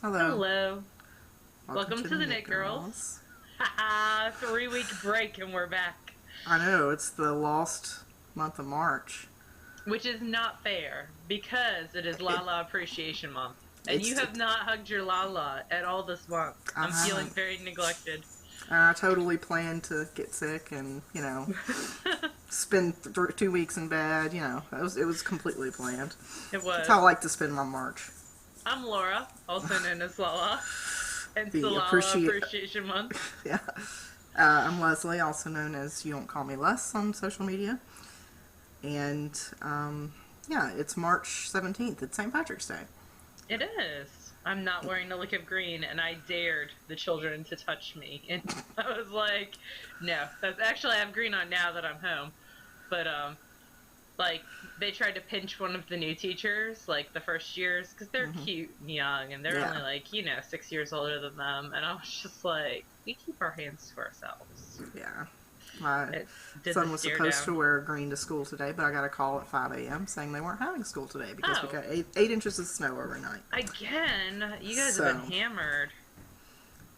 Hello. Hello. Welcome Welcome to to the the Knit Knit Girls. Girls. Haha, 3-week break and we're back. I know, it's the lost month of March. Which is not fair because it is Lala Appreciation Month. And you have not hugged your Lala at all this month. I'm feeling very neglected. I totally planned to get sick and, spend 2 weeks in bed. It was completely planned. It was. That's how I like to spend my March. I'm Laura, also known as Lala. And it's The the Lala Appreciation Month. Yeah. I'm Leslie, also known as You Don't Call Me Les on social media. And, it's March 17th. It's St. Patrick's Day. It is. I'm not wearing a lick of green, and I dared the children to touch me. And I was like, no. That's actually, I have green on now that I'm home. But, they tried to pinch one of the new teachers, the first years, because they're cute and young, and they're only, 6 years older than them. And I was just like, we keep our hands to ourselves. Yeah. My son was supposed to wear green to school today, but I got a call at 5 a.m. saying they weren't having school today because we got 8 inches of snow overnight. Again? You guys have been hammered.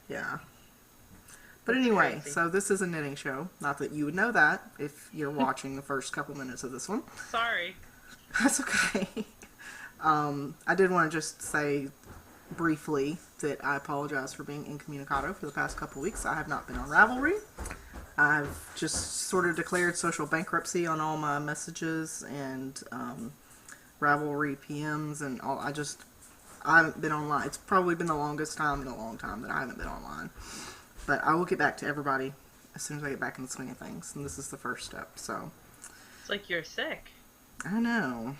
Yeah. But anyway, so this is a knitting show. Not that you would know that if you're watching the first couple minutes of this one. Sorry. That's okay. I did want to just say briefly that I apologize for being incommunicado for the past couple weeks. I have not been on Ravelry. I've just sort of declared social bankruptcy on all my messages and Ravelry PMs and all. I haven't been online. It's probably been the longest time in a long time that I haven't been online. But I will get back to everybody as soon as I get back in the swing of things. And this is the first step, so. It's like you're sick. I know.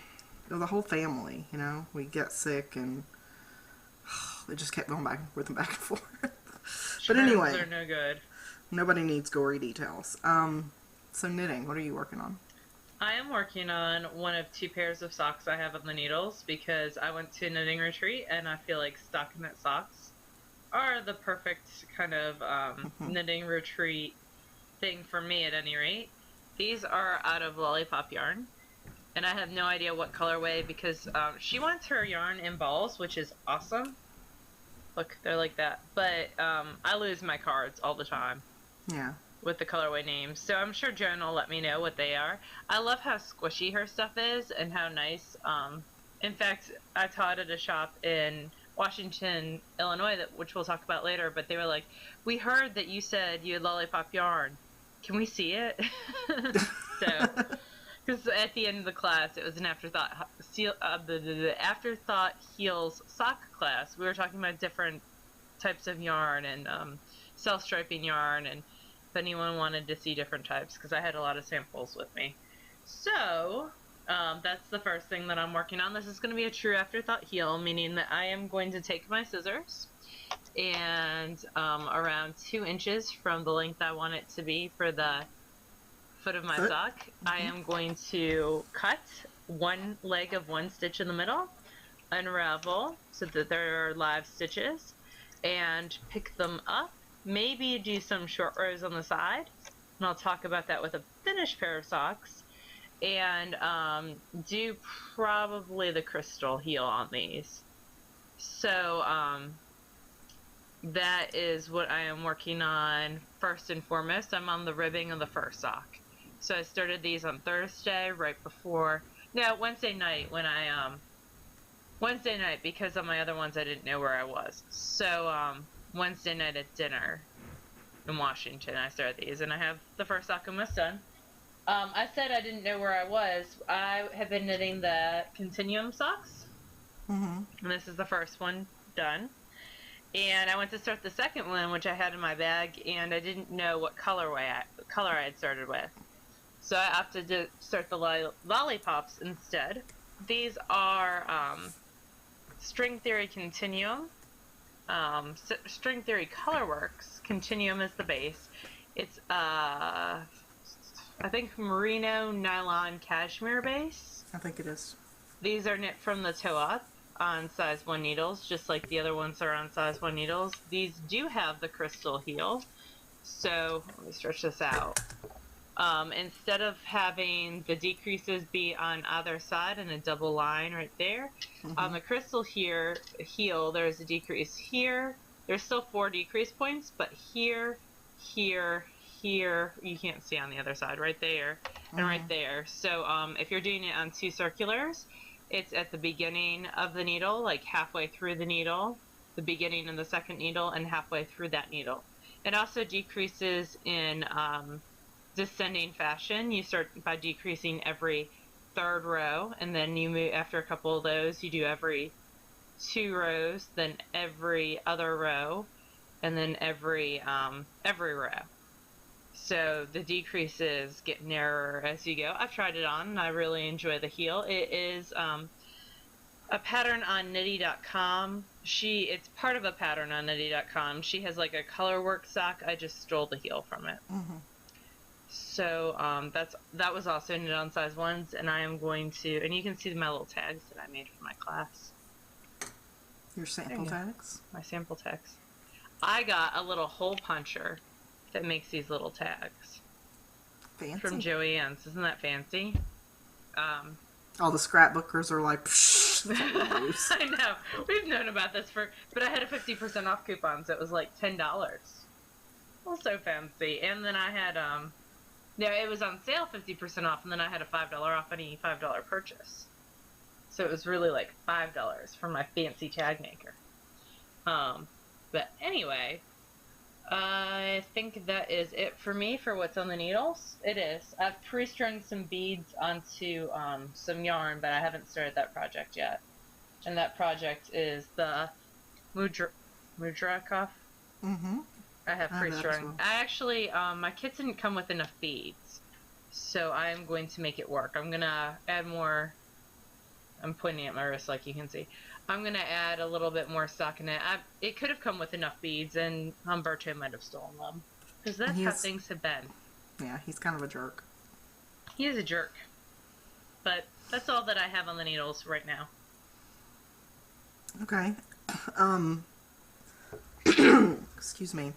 The whole family, we get sick and it just kept going back and forth and back and forth. But anyway. They're no good. Nobody needs gory details. So knitting, what are you working on? I am working on one of 2 pairs of socks I have on the needles because I went to a knitting retreat and I feel like stockinette socks are the perfect kind of knitting retreat thing for me at any rate. These are out of lollipop yarn and I have no idea what colorway because she wants her yarn in balls, which is awesome. Look, they're like that. But I lose my cards all the time. Yeah. With the colorway names. So I'm sure Joan will let me know what they are. I love how squishy her stuff is and how nice. In fact, I taught at a shop in Washington, Illinois, which we'll talk about later, but they were like, we heard that you said you had lollipop yarn. Can we see it? So, because at the end of the class, it was an afterthought heels sock class. We were talking about different types of yarn and self-striping yarn, and if anyone wanted to see different types, because I had a lot of samples with me. So, that's the first thing that I'm working on. This is going to be a true afterthought heel, meaning that I am going to take my scissors and around 2 inches from the length I want it to be for the foot of my sock, I am going to cut one leg of 1 stitch in the middle, unravel so that there are live stitches, and pick them up. Maybe do some short rows on the side, and I'll talk about that with a finished pair of socks, and do probably the crystal heel on these. So that is what I am working on first and foremost. I'm on the ribbing of the first sock. So I started these on Thursday, Wednesday night when Wednesday night, because on my other ones I didn't know where I was. So Wednesday night at dinner in Washington I started these, and I have the first sock almost done. I said I didn't know where I was. I have been knitting the continuum socks, and this is the first one done. And I went to start the second one, which I had in my bag, and I didn't know what color I had started with. So I opted to start the lollipops instead. These are String Theory Continuum. String Theory Colorworks. Continuum is the base. It's I think merino nylon cashmere base. I think it is. These are knit from the toe up on size 1 needles, just like the other ones are on size 1 needles. These do have the crystal heel. So let me stretch this out. Instead of having the decreases be on either side in a double line right there, on the crystal heel, there's a decrease here. There's still 4 decrease points, but here, here, here, you can't see on the other side, right there, and right there. So if you're doing it on 2 circulars, it's at the beginning of the needle, like halfway through the needle, the beginning of the second needle, and halfway through that needle. It also decreases in descending fashion. You start by decreasing every 3rd row, and then you move after a couple of those. You do every 2 rows, then every other row, and then every row. So the decreases get narrower as you go. I've tried it on, and I really enjoy the heel. It is a pattern on knitty.com. It's part of a pattern on knitty.com. She has like a color work sock. I just stole the heel from it. So that was also knit on size 1s, and I am going to, and you can see my little tags that I made for my class. Your sample tags? My sample tags. I got a little hole puncher that makes these little tags. Fancy. From Joann's. Isn't that fancy? All the scrapbookers are like, psh, I know. We've known about this but I had a 50% off coupon, so it was like $10. Also fancy. And then I had, it was on sale 50% off, and then I had a $5 off any $5 purchase. So it was really like $5 for my fancy tag maker. But anyway, I think that is it for me for what's on the needles. It is. I've pre-strung some beads onto some yarn, but I haven't started that project yet. And that project is the Mudra cuff. I have pre-strung. Well. I actually, my kits didn't come with enough beads, so I am going to make it work. I'm going to add more. I'm pointing at my wrist like you can see. I'm going to add a little bit more stockinette. It could have come with enough beads, and Humberto might have stolen them. Because that's how things have been. Yeah, he's kind of a jerk. He is a jerk. But that's all that I have on the needles right now. Okay. Excuse me.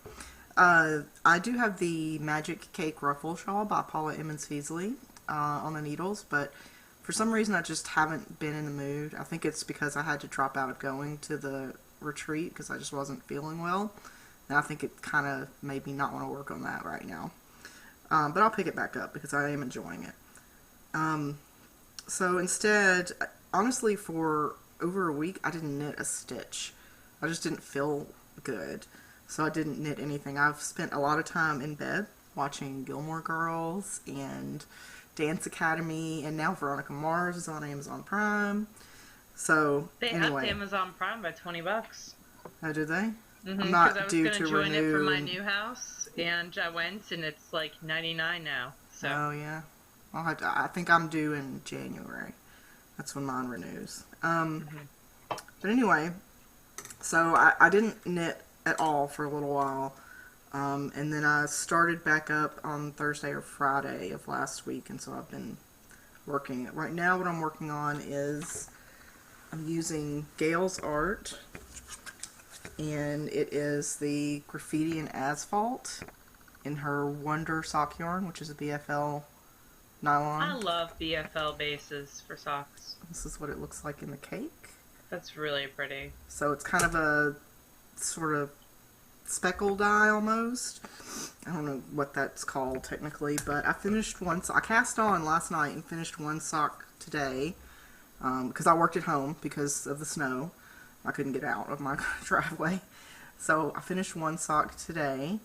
I do have the Magic Cake Ruffle Shawl by Paula Emmons Feasley on the needles, but for some reason I just haven't been in the mood. I think it's because I had to drop out of going to the retreat because I just wasn't feeling well. And I think it kind of made me not want to work on that right now. But I'll pick it back up because I am enjoying it. So instead, honestly, for over a week, I didn't knit a stitch. I just didn't feel good. So I didn't knit anything. I've spent a lot of time in bed watching Gilmore Girls and Dance Academy, and now Veronica Mars is on Amazon Prime. So they upped Amazon Prime by $20. Oh, did they? I'm not due to renew. I was going to join it for my new house, and I went, and it's like $99 now. So. Oh yeah, I'll have to. I think I'm due in January. That's when mine renews. But anyway, so I didn't knit at all for a little while. And then I started back up on Thursday or Friday of last week, and so I've been working. Right now what I'm working on is I'm using Gail's art, and it is the Graffiti and Asphalt in her Wonder sock yarn, which is a BFL nylon. I love BFL bases for socks. This is what it looks like in the cake. That's really pretty. So it's kind of a sort of speckle dye almost. I don't know what that's called technically, but I finished one. I cast on last night and finished one sock today because I worked at home because of the snow. I couldn't get out of my driveway, so I finished one sock today.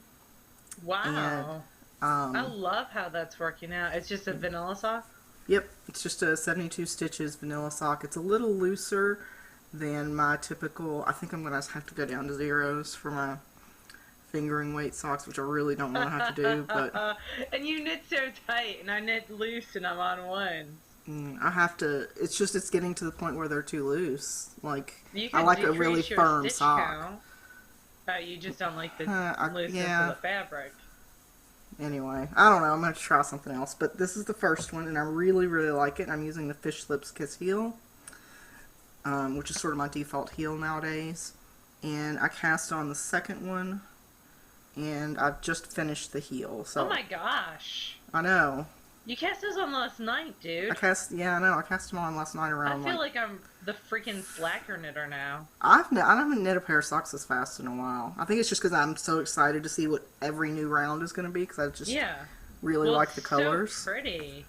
Wow! And, I love how that's working out. It's just a vanilla sock. Yep, it's just a 72 stitches vanilla sock. It's a little looser than my typical. I think I'm gonna have to go down to zeros for my fingering weight socks, which I really don't want to have to do. But and you knit so tight, and I knit loose, and I'm on ones. I have to. It's just it's getting to the point where they're too loose. Like you I like a really firm sock. Count. You just don't like the looseness of the fabric. Anyway, I don't know. I'm going to try something else. But this is the first one, and I really, really like it. I'm using the Fish Lips Kiss heel, which is sort of my default heel nowadays. And I cast on the second one, and I've just finished the heel. So, oh my gosh! I know. You cast those on last night, dude. I know. I cast them on last night I around feel like I'm the freaking slacker knitter now. I haven't knit a pair of socks as fast in a while. I think it's just because I'm so excited to see what every new round is going to be because I just really like the colors. So pretty.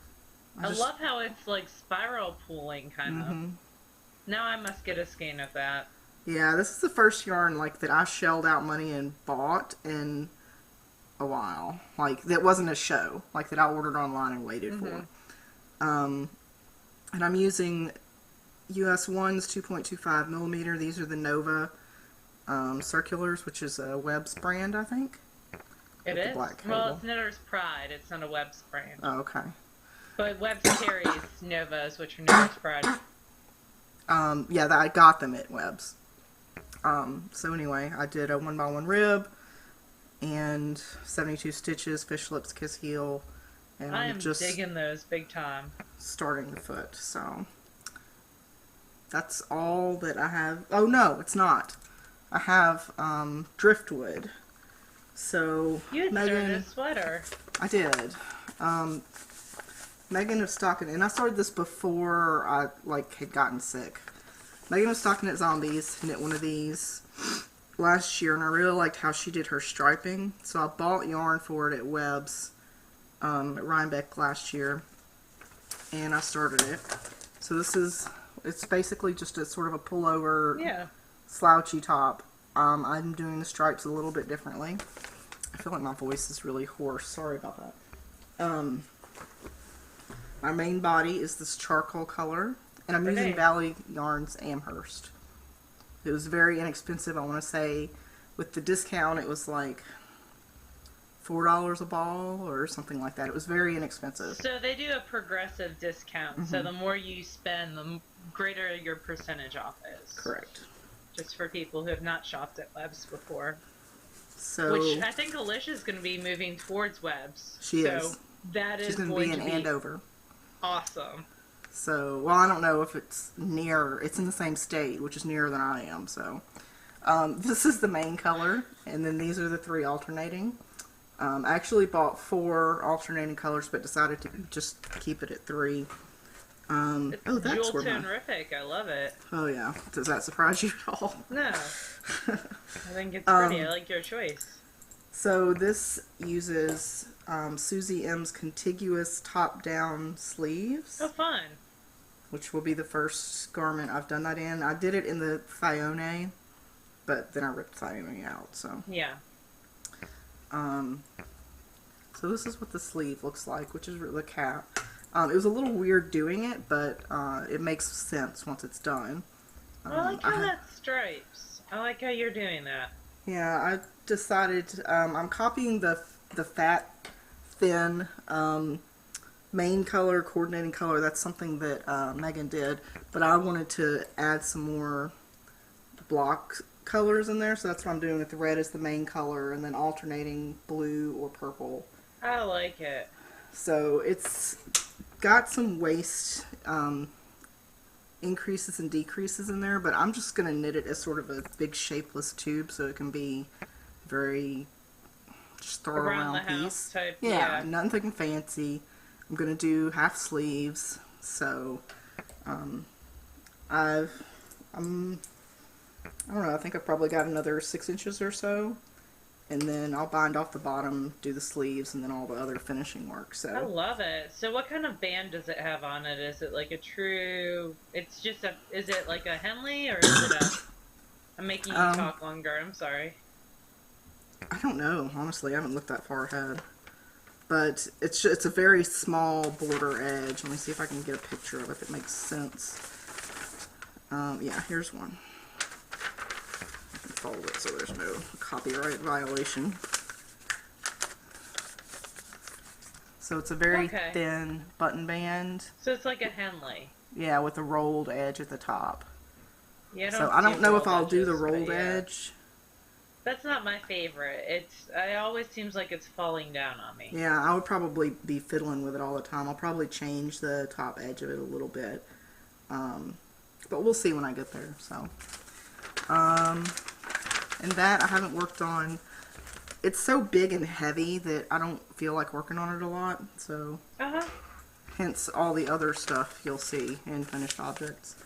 I love how it's like spiral pooling kind of. Now I must get a skein of that. Yeah, this is the first yarn like that I shelled out money and bought in a while. Like that wasn't a show. Like that I ordered online and waited for. And I'm using US 1's 2.25 millimeter. These are the Nova circulars, which is a Webb's brand, I think. It is? Well, it's Knitter's Pride. It's not a Webb's brand. Oh, okay. But Webb's carries Novas, which are Knitter's Pride. Yeah, I got them at Webb's. So anyway, I did a 1x1 rib and 72 stitches, fish lips, kiss heel. And I am just digging those big time. Starting the foot, so that's all that I have. Oh no, it's not. I have driftwood. So you started a sweater. I did. Megan of Stocking, and I started this before I had gotten sick. Megan of Stocking at Zombies knit one of these last year, and I really liked how she did her striping. So I bought yarn for it at Webb's at Rhinebeck last year, and I started it. So it's basically just a sort of a pullover, slouchy top. I'm doing the stripes a little bit differently. I feel like my voice is really hoarse. Sorry about that. My main body is this charcoal color, and I'm using Valley Yarns Amherst. It was very inexpensive. I want to say with the discount it was like $4 a ball or something like that. It was very inexpensive. So they do a progressive discount. So the more you spend, the greater your percentage off is. Correct. Just for people who have not shopped at Webb's before. So, which I think Alicia's going to be moving towards Webb's. She is. That is She's going to be in Andover. Awesome. So, well, I don't know if it's near. It's in the same state, which is nearer than I am. So, this is the main color, and then these are the 3 alternating. I actually bought 4 alternating colors, but decided to just keep it at 3. It's that's jewel tone-rific. I love it. Oh yeah. Does that surprise you at all? No. I think it's pretty. I like your choice. So this uses Susie M's contiguous top-down sleeves. Oh, fun. Which will be the first garment I've done that in. I did it in the Thione, but then I ripped Thione out. So yeah. So this is what the sleeve looks like, which is the cap. It was a little weird doing it, but it makes sense once it's done. I like how that stripes. I like how you're doing that. Yeah, I decided I'm copying the fat, thin main color, coordinating color. That's something that Megan did, but I wanted to add some more block colors in there, so that's what I'm doing with the red as the main color, and then alternating blue or purple. I like it. So it's got some waist increases and decreases in there, but I'm just going to knit it as sort of a big shapeless tube so it can be very just throw around piece. Type, yeah, nothing fancy. I'm going to do half sleeves, so I don't know, I think I've probably got another 6 inches or so. And then I'll bind off the bottom, do the sleeves, and then all the other finishing work. So I love it. So what kind of band does it have on it? Is it like a true... It's just a... Is it like a Henley, or is it a... I'm making you talk longer. I'm sorry. I don't know. Honestly, I haven't looked that far ahead. But it's a very small border edge. Let me see if I can get a picture of it if it makes sense. Yeah, here's one. Fold it so there's no copyright violation. So it's a very thin button band. So it's like a Henley. Yeah, with a rolled edge at the top. Yeah, so I don't know if I'll do the rolled edge. That's not my favorite. It always seems like it's falling down on me. Yeah, I would probably be fiddling with it all the time. I'll probably change the top edge of it a little bit. But we'll see when I get there. So, and that I haven't worked on it's so big and heavy that I don't feel like working on it a lot. So, Uh-huh. hence all the other stuff you'll see in finished objects.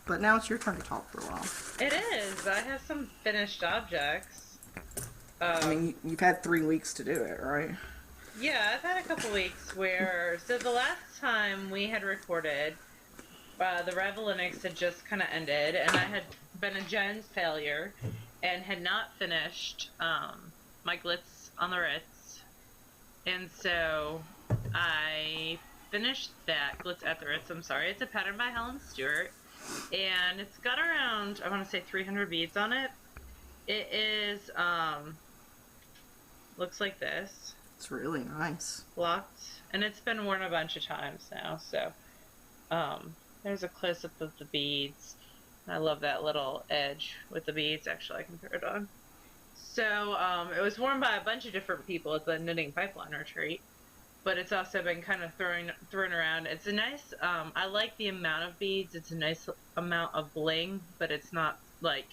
But now it's your turn to talk for a while. It is. I have some finished objects. I mean, you've had 3 weeks to do it, right? Yeah, I've had a couple weeks where... So the last time we had recorded, the Revel Linux had just kind of ended, and I had been a Jones failure and had not finished my glitz on the Ritz. And so I finished that glitz at the Ritz. I'm sorry. It's a pattern by Helen Stewart, and it's got around, I want to say 300 beads on it. It is, looks like this. It's really nice. Locked, and it's been worn a bunch of times now, so there's a close-up of the beads. I love that little edge with the beads. Actually, I can put it on. So it was worn by a bunch of different people at the Knitting Pipeline retreat, but it's also been kind of thrown around. It's a nice, I like the amount of beads. It's a nice amount of bling, but it's not like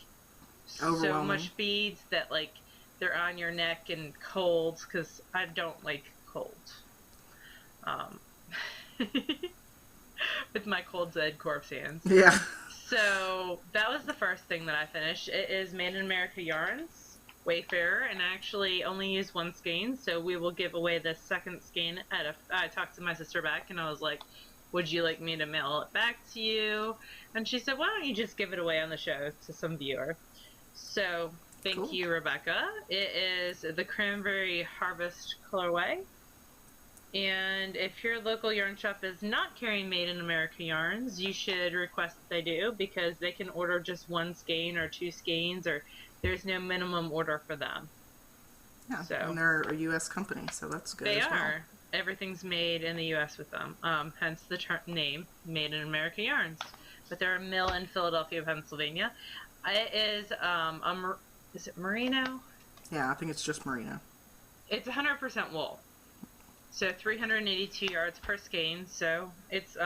so much beads that like they're on your neck and cold, because I don't like cold. With my cold dead corpse hands. Yeah. So that was the first thing that I finished. It is Made in America Yarns, Wayfarer, and I actually only used one skein, so we will give away the second skein I talked to my sister back, and I was like, would you like me to mail it back to you? And she said, why don't you just give it away on the show to some viewer? So thank you, Rebecca. It is the Cranberry Harvest colorway. And if your local yarn shop is not carrying Made in America yarns, you should request that they do, because they can order just one skein or 2 skeins, or there's no minimum order for them. Yeah, so, and they're a U.S. company, so that's good. They are. Everything's made in the U.S. with them, hence the name Made in America Yarns. But they're a mill in Philadelphia, Pennsylvania. It is is it merino? Yeah, I think it's just merino. It's 100% wool. So 382 yards per skein, so it's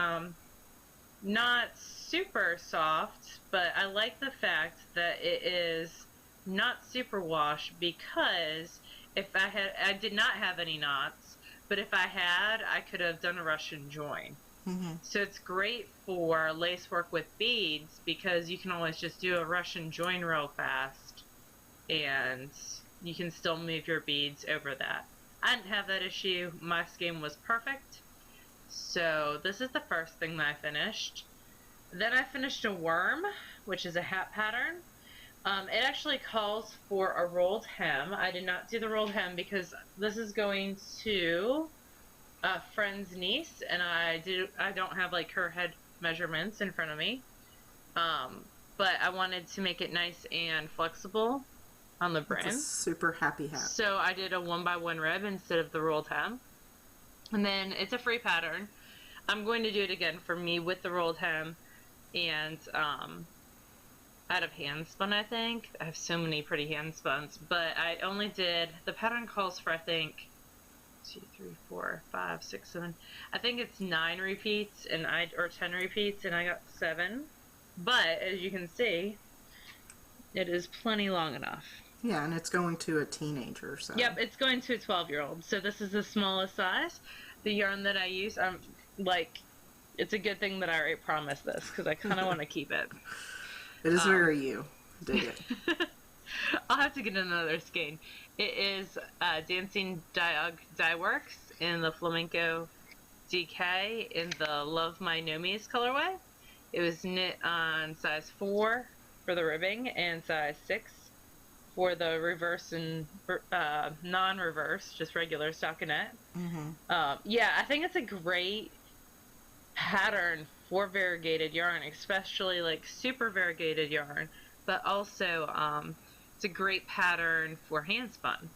not super soft, but I like the fact that it is not super wash, because if I did not have any knots, but if I had, I could have done a Russian join. Mm-hmm. So it's great for lace work with beads, because you can always just do a Russian join real fast, and you can still move your beads over that. I didn't have that issue. My skein was perfect. So this is the first thing that I finished. Then I finished a worm, which is a hat pattern. It actually calls for a rolled hem. I did not do the rolled hem because this is going to a friend's niece, and I don't have like her head measurements in front of me. But I wanted to make it nice and flexible on the brim. It's a super happy hat. So I did a 1x1 rib instead of the rolled hem. And then it's a free pattern. I'm going to do it again for me with the rolled hem and out of hand spun, I think. I have so many pretty hand spuns, but I only did, the pattern calls for, I think, 2, 3, 4, 5, 6, 7. I think it's 9 repeats or 10 repeats, and I got 7. But as you can see, it is plenty long enough. Yeah, and it's going to a teenager, so. Yep, it's going to a 12-year-old. So this is the smallest size. The yarn that I use, it's a good thing that I already promised this, because I kind of want to keep it. It is very you. Dig it. I'll have to get another skein. It is Dancing Dye Works in the Flamenco DK in the Love My Nomies colorway. It was knit on size 4 for the ribbing and size 6 for the reverse and non-reverse, just regular stockinette. Mm-hmm. Yeah, I think it's a great pattern for variegated yarn, especially like super variegated yarn, but also it's a great pattern for hand spun.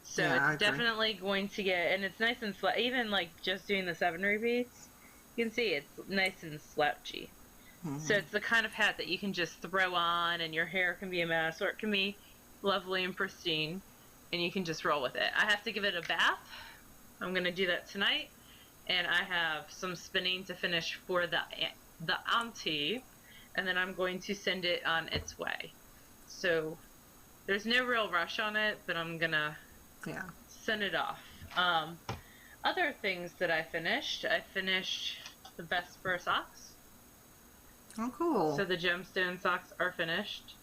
So yeah, it's definitely going to get, and it's nice and even like just doing the 7 repeats, you can see it's nice and slouchy. Mm-hmm. So it's the kind of hat that you can just throw on and your hair can be a mess, or it can be lovely and pristine and you can just roll with it. I have to give it a bath. I'm going to do that tonight, and I have some spinning to finish for the auntie, and then I'm going to send it on its way. So there's no real rush on it, but I'm gonna send it off. Other things that I finished the Vesper socks. Oh, cool. So the gemstone socks are finished.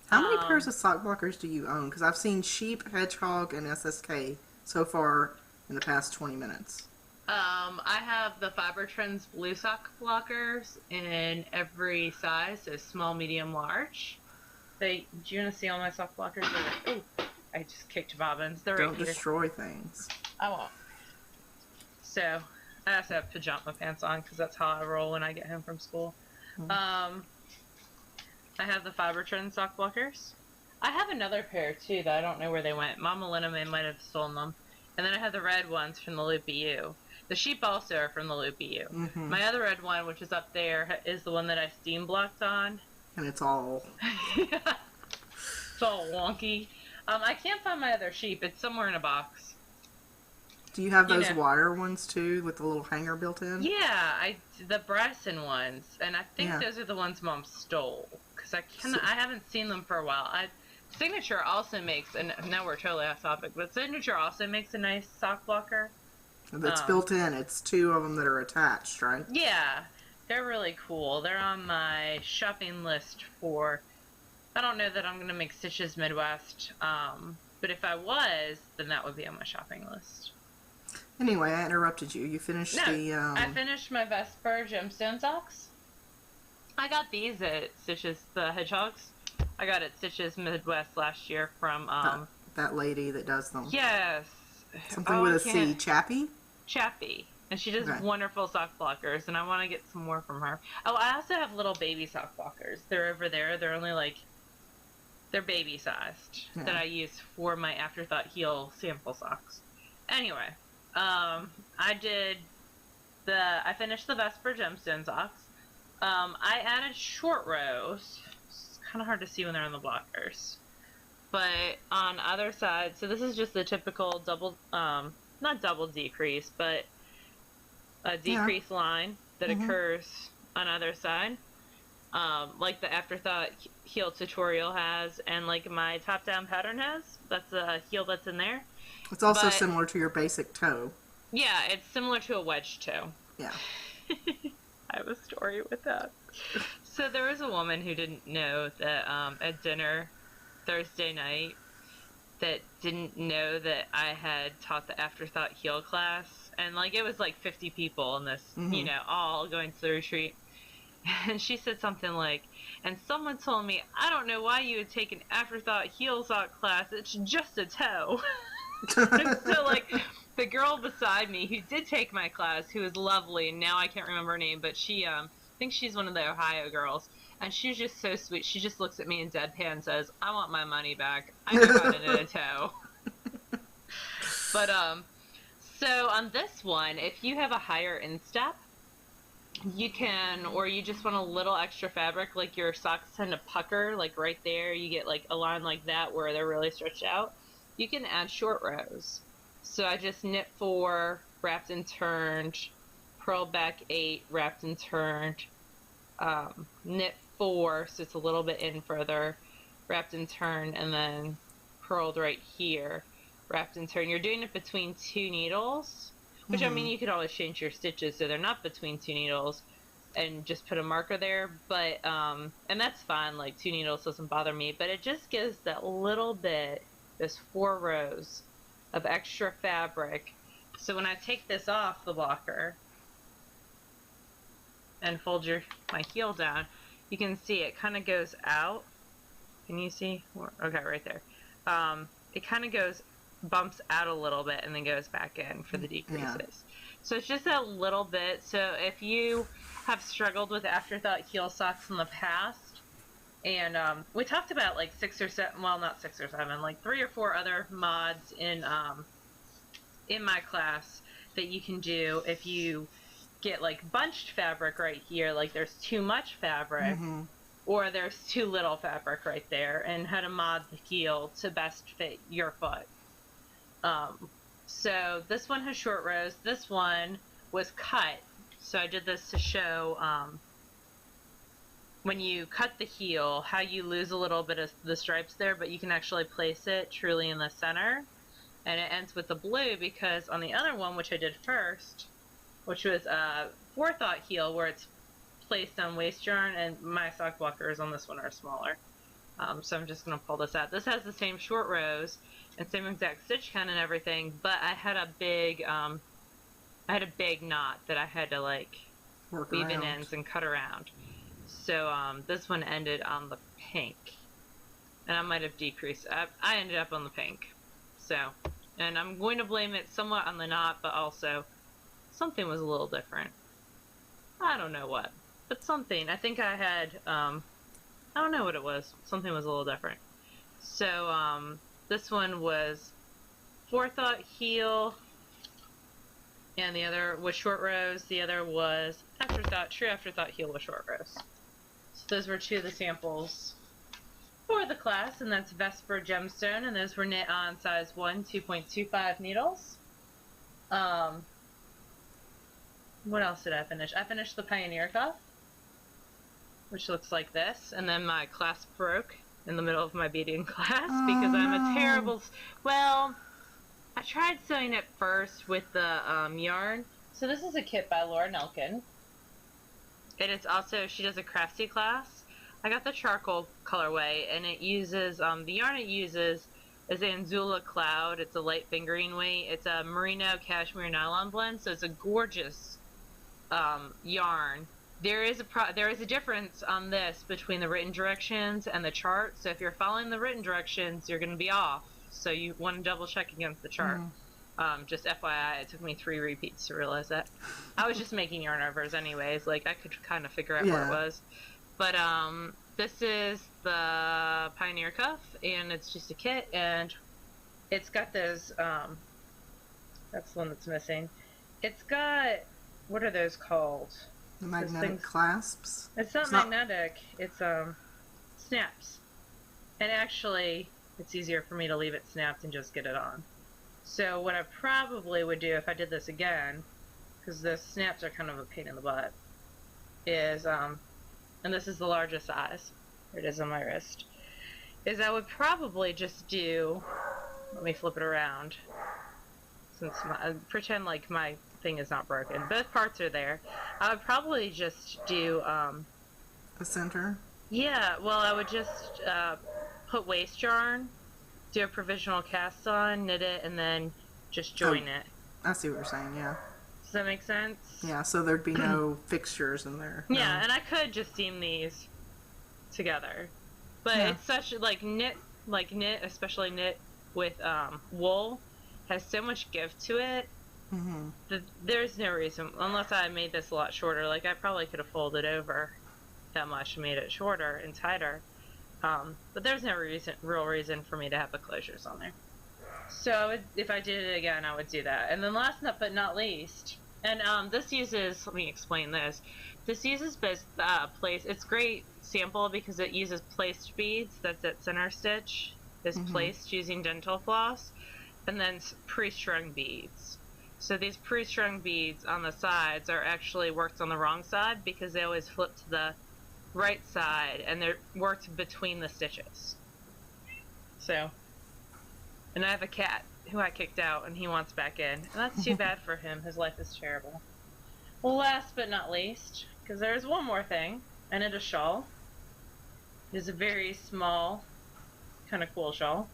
How many pairs of sock blockers do you own? Because I've seen Sheep, Hedgehog, and SSK so far in the past 20 minutes. I have the Fiber Trends blue sock blockers in every size, so small, medium, large. Do you want to see all my sock blockers? Oh, I just kicked bobbins. They're Don't right here. destroy things. I won't. So, I also have pajama pants on because that's how I roll when I get home from school. I have the Fiber Trends sock blockers. I have another pair too that I don't know where they went. Mama Lena might have stolen them. And then I have the red ones from the Loopy U. The Sheep also are from the Loopy U. Mm-hmm. My other red one, which is up there, is the one that I steam blocked on. And it's all... It's all wonky. I can't find my other Sheep. It's somewhere in a box. Do you have those wire ones too, with the little hanger built in? Yeah, the Bryson ones, and I think those are the ones Mom stole because I haven't seen them for a while. Signature also makes, and now we're totally off topic, but Signature also makes a nice sock blocker. That's built in. It's two of them that are attached, right? Yeah, they're really cool. They're on my shopping list for. I don't know that I'm gonna make Stitches Midwest, but if I was, then that would be on my shopping list. Anyway, I interrupted you. You finished I finished my Vesper gemstone socks. I got these at Stitches the Hedgehogs. I got it at Stitches Midwest last year from that lady that does them. Yes. Something with a C. Chappie? Chappie. And she does wonderful sock blockers, and I want to get some more from her. Oh, I also have little baby sock blockers. They're over there. They're only they're baby sized that I use for my Afterthought heel sample socks. Anyway. I finished the Vesper gemstone socks. I added short rows. It's kind of hard to see when they're on the blockers. But on other side, so this is just the typical double, not double decrease, but a decrease line that occurs on either side. Like the Afterthought heel tutorial has, and like my top-down pattern has. That's a heel that's in there. It's also similar to your basic toe. Yeah, it's similar to a wedge toe. Yeah. I have a story with that. So there was a woman who didn't know that at dinner Thursday night that didn't know that I had taught the Afterthought heel class. And it was 50 people in this, all going to the retreat. And she said something like, and someone told me, I don't know why you would take an Afterthought heel sock class. It's just a toe. So the girl beside me who did take my class, who was lovely, and now I can't remember her name, but she I think she's one of the Ohio girls, and she's just so sweet. She just looks at me and deadpan says, I want my money back. I know how to knit a toe. But so on this one, if you have a higher instep, you can, or you just want a little extra fabric, your socks tend to pucker right there, you get a line like that where they're really stretched out. You can add short rows. So I just knit 4, wrapped and turned, purled back 8, wrapped and turned, knit 4, so it's a little bit in further, wrapped and turned, and then purled right here, wrapped and turned. You're doing it between 2 needles, which I mean you could always change your stitches so they're not between 2 needles and just put a marker there, but and that's fine, 2 needles doesn't bother me, but it just gives that little bit. There's 4 rows of extra fabric. So when I take this off the blocker and fold my heel down, you can see it kind of goes out. Can you see? Okay, right there. It kind of bumps out a little bit and then goes back in for the decreases. Yeah. So it's just a little bit. So if you have struggled with Afterthought heel socks in the past, and we talked about 6 or 7, well, not 6 or 7, 3 or 4 other mods in my class that you can do if you get bunched fabric right here, there's too much fabric, or there's too little fabric right there, and how to mod the heel to best fit your foot. So this one has short rows. This one was cut, so I did this to show when you cut the heel, how you lose a little bit of the stripes there, but you can actually place it truly in the center. And it ends with the blue because on the other one, which I did first, which was a forethought heel where it's placed on waist yarn, and my sock blockers on this one are smaller. So I'm just going to pull this out. This has the same short rows and same exact stitch count and everything, but I had a big knot that I had to like weave in ends and cut around. So this one ended on the pink, and I might have decreased. I ended up on the pink. So, and I'm going to blame it somewhat on the knot, but also something was a little different. I don't know what, but something. I think I had, I don't know what it was. Something was a little different. So this one was forethought heel, and the other was short rows. The other was afterthought, true afterthought heel with short rows. So those were two of the samples for the class, and that's Vesper Gemstone, and those were knit on size 1, 2.25 needles. What else did I finish? I finished the Pioneer cuff, which looks like this, and then my clasp broke in the middle of my beading class because I'm a terrible... Well, I tried sewing it first with the yarn. So this is a kit by Laura Nelkin. And it's also, she does a craftsy class. I got the charcoal colorway, and it uses, the yarn it uses is Anzula Cloud. It's a light fingering weight. It's a merino cashmere nylon blend, so it's a gorgeous yarn. There is a difference on this between the written directions and the chart. So if you're following the written directions, you're going to be off. So you want to double check against the chart. Just FYI, it took me 3 repeats to realize that. I was just making yarn overs anyways. Like, I could kind of figure out where it was. But this is the Pioneer cuff, and it's just a kit, and it's got those, that's the one that's missing. It's got, what are those called? The magnetic clasps? It's not magnetic, it's snaps. And actually, it's easier for me to leave it snapped and just get it on. So what I probably would do if I did this again, because the snaps are kind of a pain in the butt, is, and this is the largest size, here it is on my wrist, is I would probably just do, let me flip it around, since pretend like my thing is not broken. Both parts are there. I would probably just do, the center? Yeah, well, I would just put waist yarn, do a provisional cast on, knit it, and then just join it. I see what you're saying, yeah. Does that make sense? Yeah, so there'd be no fixtures in there. Yeah, and I could just seam these together. But it's such, like knit, especially knit with wool, has so much give to it. That there's no reason, unless I made this a lot shorter, like I probably could have folded over that much and made it shorter and tighter. But there's no real reason for me to have the closures on there. So if I did it again, I would do that. And then last but not least, and this uses, let me explain this. This uses it's great sample because it uses placed beads. That's at center stitch, is placed using dental floss, and then pre-strung beads. So these pre-strung beads on the sides are actually worked on the wrong side because they always flip to the right side, and they're worked between the stitches. So, and I have a cat who I kicked out, and he wants back in, and that's too bad for him. His life is terrible. Well, last but not least, because there's one more thing, I knit a shawl. It is a very small, kind of cool shawl.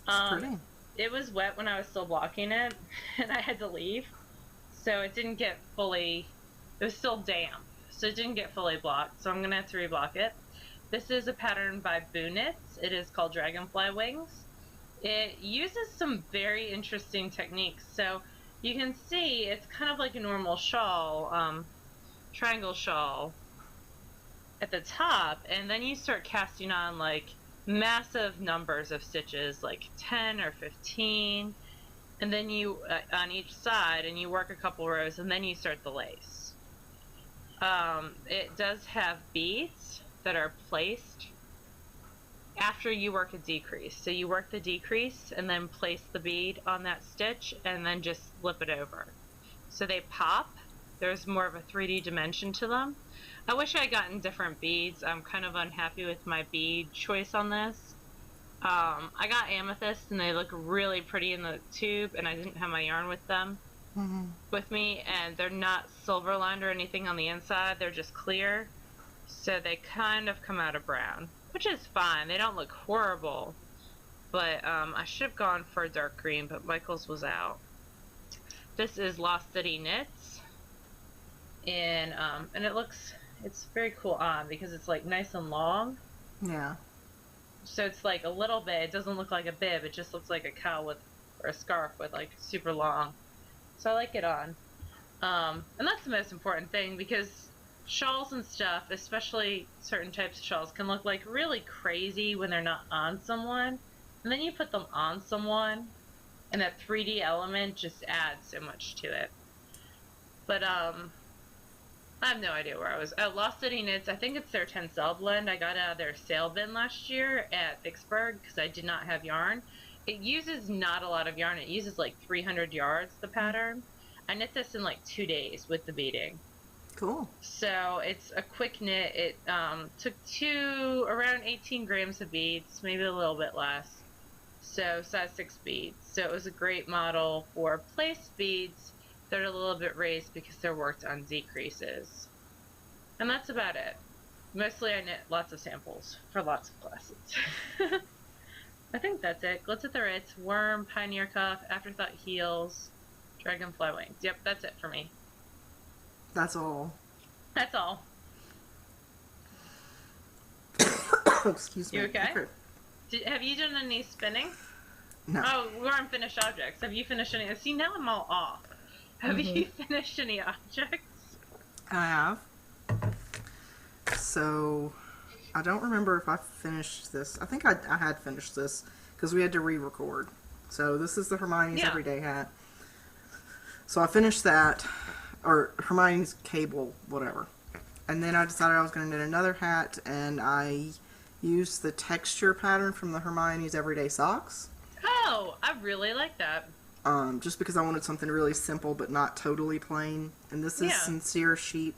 It's pretty. It was wet when I was still blocking it, and I had to leave, so it didn't get fully, it was still damp. So it didn't get fully blocked, so I'm going to have to reblock it. This is a pattern by Boo Knits. It is called Dragonfly Wings. It uses some very interesting techniques. So you can see it's kind of like a normal shawl, triangle shawl at the top, and then you start casting on like massive numbers of stitches, like 10 or 15, and then you, on each side, and you work a couple rows, and then you start the lace. It does have beads that are placed after you work a decrease. So you work the decrease and then place the bead on that stitch and then just flip it over. So they pop. There's more of a 3D dimension to them. I wish I had gotten different beads. I'm kind of unhappy with my bead choice on this. I got amethyst and they look really pretty in the tube, and I didn't have my yarn with them with me, and they're not silver lined or anything on the inside. They're just clear, so they kind of come out of brown, which is fine. They don't look horrible, but I should have gone for a dark green, but Michael's was out. This is Lost City Knits, and it's very cool on because it's like nice and long. Yeah. So it's like a little bit. It doesn't look like a bib. It just looks like a cowl or a scarf with like super long. So I like it on. And that's the most important thing, because shawls and stuff, especially certain types of shawls, can look like really crazy when they're not on someone. And then you put them on someone, and that 3D element just adds so much to it. But I have no idea where I was. Lost City Knits, I think it's their Tencel blend. I got out of their sale bin last year at Vicksburg because I did not have yarn. It uses not a lot of yarn. It uses like 300 yards, the pattern. I knit this in like 2 days with the beading. Cool. So it's a quick knit. It took around 18 grams of beads, maybe a little bit less. So size 6 beads. So it was a great model for placed beads that are a little bit raised because they're worked on decreases. And that's about it. Mostly I knit lots of samples for lots of classes. I think that's it. Glitz at the Ritz, Worm, Pioneer Cuff, Afterthought Heels, Dragonfly Wings. Yep, that's it for me. That's all. That's all. Excuse me. You okay? Have you done any spinning? No. Oh, we're on finished objects. Have you finished any? See, now I'm all off. Have you finished any objects? I have. So, I don't remember if I finished this. I think I had finished this because we had to re-record. So, this is the Hermione's Everyday hat. So, I finished that, or Hermione's cable, whatever. And then I decided I was going to knit another hat, and I used the texture pattern from the Hermione's Everyday Socks. Oh, I really like that. Just because I wanted something really simple but not totally plain. And this is Sincere Sheep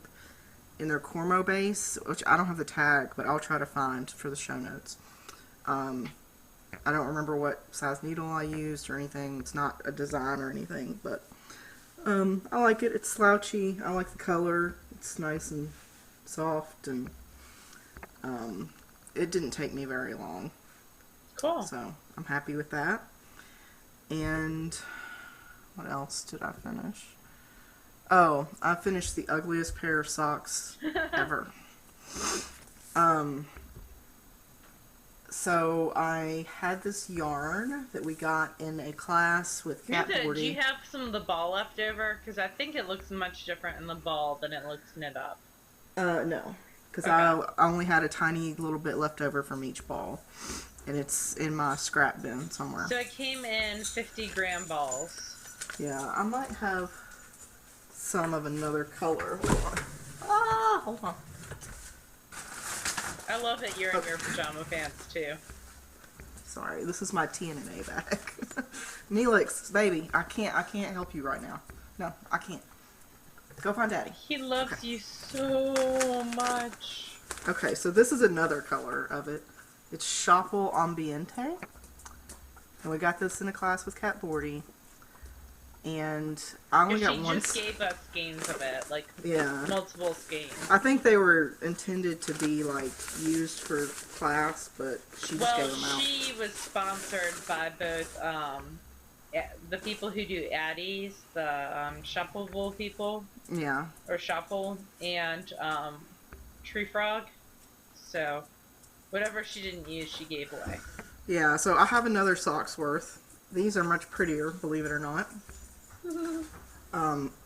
in their Cormo base, which I don't have the tag, but I'll try to find for the show notes. I don't remember what size needle I used or anything. It's not a design or anything, but I like it. It's slouchy. I like the color. It's nice and soft, and it didn't take me very long. Cool. So I'm happy with that. And what else did I finish? Oh, I finished the ugliest pair of socks ever. So I had this yarn that we got in a class with Catboarding. Do you have some of the ball left over? Because I think it looks much different in the ball than it looks knit up. No. Because I only had a tiny little bit left over from each ball. And it's in my scrap bin somewhere. So it came in 50-gram balls. Yeah, I might have some of another color. Hold on. I love that you're in your pajama pants, too. Sorry, this is my TNA bag. Neelix, baby, I can't help you right now. No, I can't. Go find Daddy. He loves you so much. Okay, so this is another color of it. It's Shuffle Ambiente. And we got this in a class with Cat Bordy. And I only got one. She just gave us skeins of it, like multiple skeins. I think they were intended to be like used for class, but she just gave them out. Well, she was sponsored by both the people who do Addies, the Shuffleable people. Yeah. Or Shuffle, and Tree Frog. So whatever she didn't use, she gave away. Yeah, so I have another sock's worth. These are much prettier, believe it or not.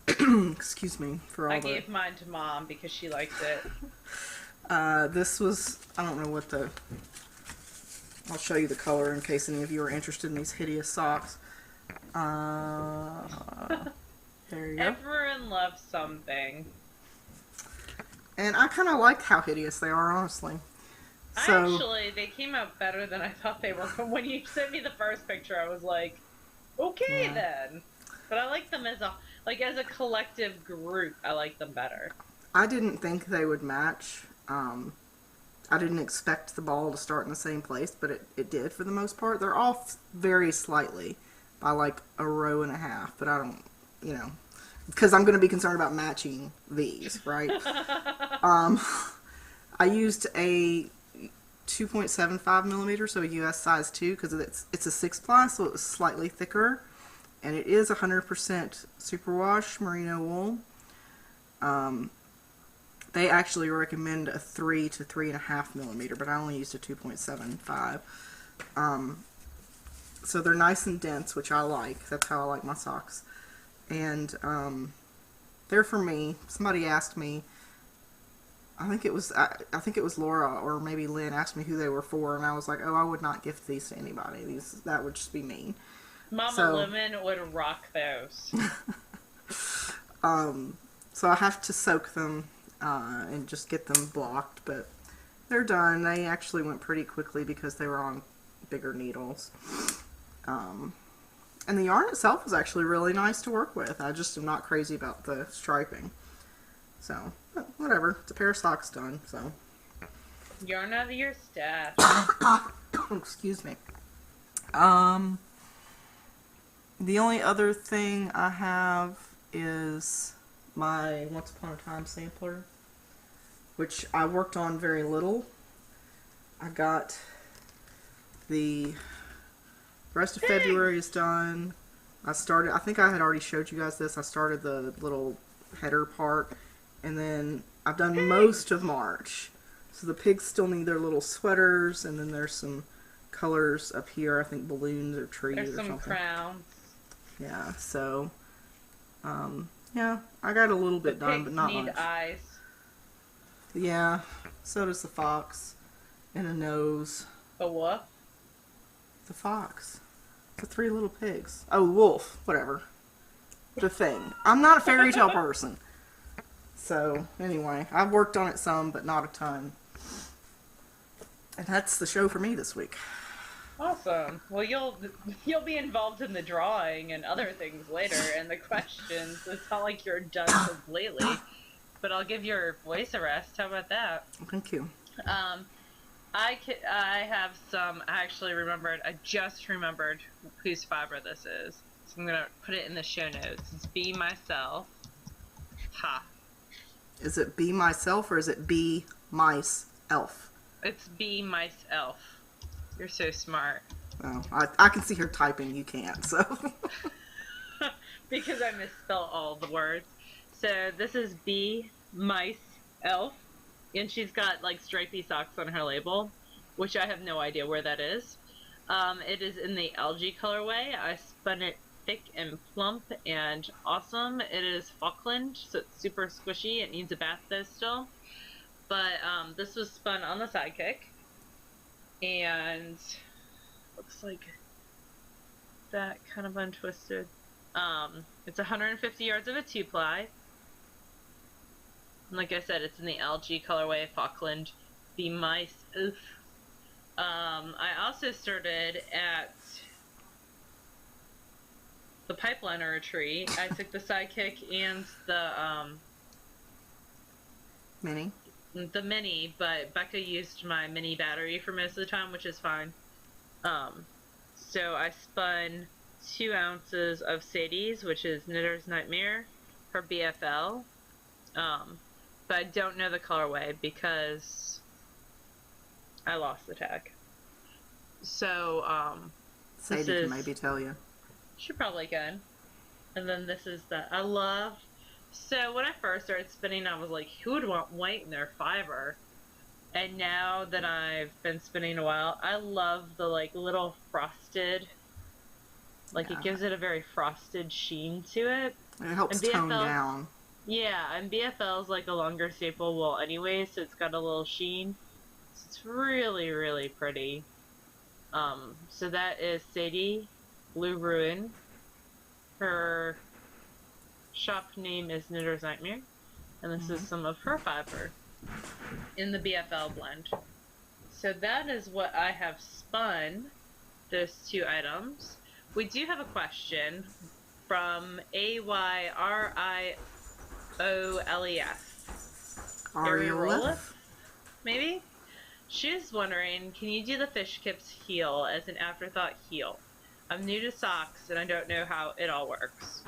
Excuse me for all I gave mine to Mom because she liked it. This was, I don't know what I'll show you the color in case any of you are interested in these hideous socks. There you go. Everyone loves something. And I kind of like how hideous they are, honestly. Actually, they came out better than I thought they were. When you sent me the first picture, I was like, okay then. But I like them as a collective group. I like them better. I didn't think they would match. I didn't expect the ball to start in the same place, but it did for the most part. They're off very slightly by like a row and a half, but I don't, you know, because I'm going to be concerned about matching these, right? I used a 2.75 millimeter, so a US size 2, because it's a 6-ply, so it was slightly thicker, and it is 100% superwash merino wool. They actually recommend a 3 to 3.5 millimeter, but I only used a 2.75. So they're nice and dense, which I like. That's how I like my socks. And they're for me. Somebody asked me, I think it was Laura or maybe Lynn asked me who they were for, and I was like, oh, I would not gift these to anybody. That would just be mean. Mama Lemon would rock those. So I have to soak them and just get them blocked, but they're done. They actually went pretty quickly because they were on bigger needles. And the yarn itself was actually really nice to work with. I just am not crazy about the striping. So, but whatever. It's a pair of socks done, so. Yarn out of your stash. Excuse me. The only other thing I have is my Once Upon a Time sampler, which I worked on very little. I got the rest of February is done. I think I had already showed you guys this. I started the little header part, and then I've done most of March. So the pigs still need their little sweaters, and then there's some colors up here. I think balloons or trees or something. There's some crowns. Yeah, so, yeah, I got a little bit done, but not much. The pigs need eyes. Yeah, so does the fox. And a nose. A what? The fox. The 3 little pigs. Oh, wolf. Whatever. The thing. I'm not a fairy tale person. So, anyway, I've worked on it some, but not a ton. And that's the show for me this week. Awesome. Well, you'll be involved in the drawing and other things later, and the questions. It's not like you're done completely, but I'll give your voice a rest. How about that? Thank you. I have some. I just remembered whose fiber this is, so I'm gonna put it in the show notes. It's Be Myself. Ha. Is it Be Myself or is it Be Mice Elf? It's Be Myself. You're so smart. Oh, I can see her typing. You can't, so. Because I misspell all the words. So this is Be Mice Elf, and she's got like stripy socks on her label, which I have no idea where that is. It is in the algae colorway. I spun it thick and plump and awesome. It is Falkland, so it's super squishy. It needs a bath though still. But this was spun on the Sidekick. And looks like that kind of untwisted. It's 150 yards of a 2-ply. And like I said, it's in the algae colorway, Falkland. Be Mice. Oof. I also started at the Pipeliner retreat. I took the Sidekick and the Mini. The mini, but Becca used my mini battery for most of the time, which is fine. So I spun 2 ounces of Sadie's, which is Knitter's Nightmare, her BFL. But I don't know the colorway because I lost the tag. So, Sadie can maybe tell you. She probably can. And then this is So when I first started spinning, I was like, who would want white in their fiber? And now that I've been spinning a while, I love the like little frosted, like it gives it a very frosted sheen to it. It helps tone down. Yeah, and BFL is like a longer staple wool anyway, so it's got a little sheen. So it's really, really pretty. So that is Sadie Blue Ruin. Her shop name is Knitter's Nightmare, and this is some of her fiber in the BFL blend. So that is what I have spun, those 2 items. We do have a question from AYRIOLES. Ariolith, maybe? She's wondering, can you do the fish tips heel as an afterthought heel? I'm new to socks and I don't know how it all works.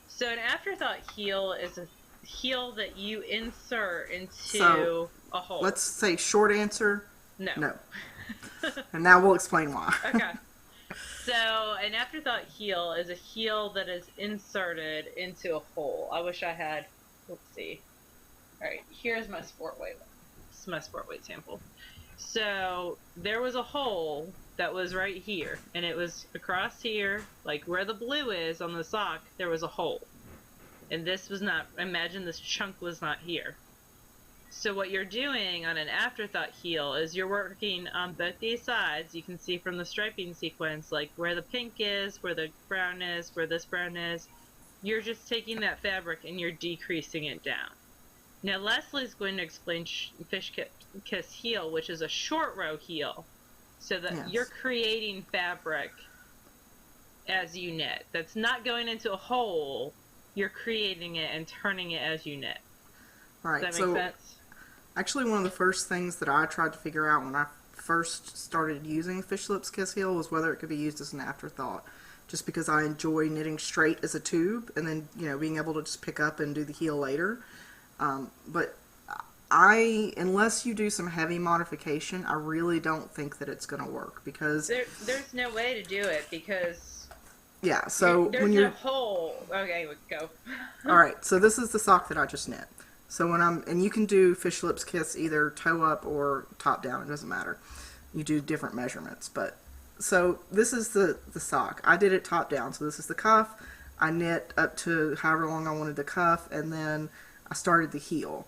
So an afterthought heel is a heel that you insert into a hole. Let's say short answer. No. And now we'll explain why. Okay. So an afterthought heel is a heel that is inserted into a hole. I wish I had, let's see. All right, here's my sport weight. This is my sport weight sample. So there was a hole that was right here, and it was across here, like where the blue is on the sock, there was a hole. And this was not, imagine this chunk was not here. So what you're doing on an afterthought heel is you're working on both these sides. You can see from the striping sequence, like where the pink is, where the brown is, where this brown is. You're just taking that fabric and you're decreasing it down. Now Leslie's going to explain fish kiss heel, which is a short row heel, so that you're creating fabric as you knit. That's not going into a hole. You're creating it and turning it as you knit. Right. Does that make sense? Actually, one of the first things that I tried to figure out when I first started using Fish Lips Kiss Heel was whether it could be used as an afterthought. Just because I enjoy knitting straight as a tube and then, being able to just pick up and do the heel later. But unless you do some heavy modification, I really don't think that it's going to work because there's no way to do it because so there's no hole. Okay, go. All right, so this is the sock that I just knit. So and you can do Fish Lips Kiss either toe up or top down. It doesn't matter. You do different measurements, so this is the sock. I did it top down. So this is the cuff. I knit up to however long I wanted the cuff, and then I started the heel.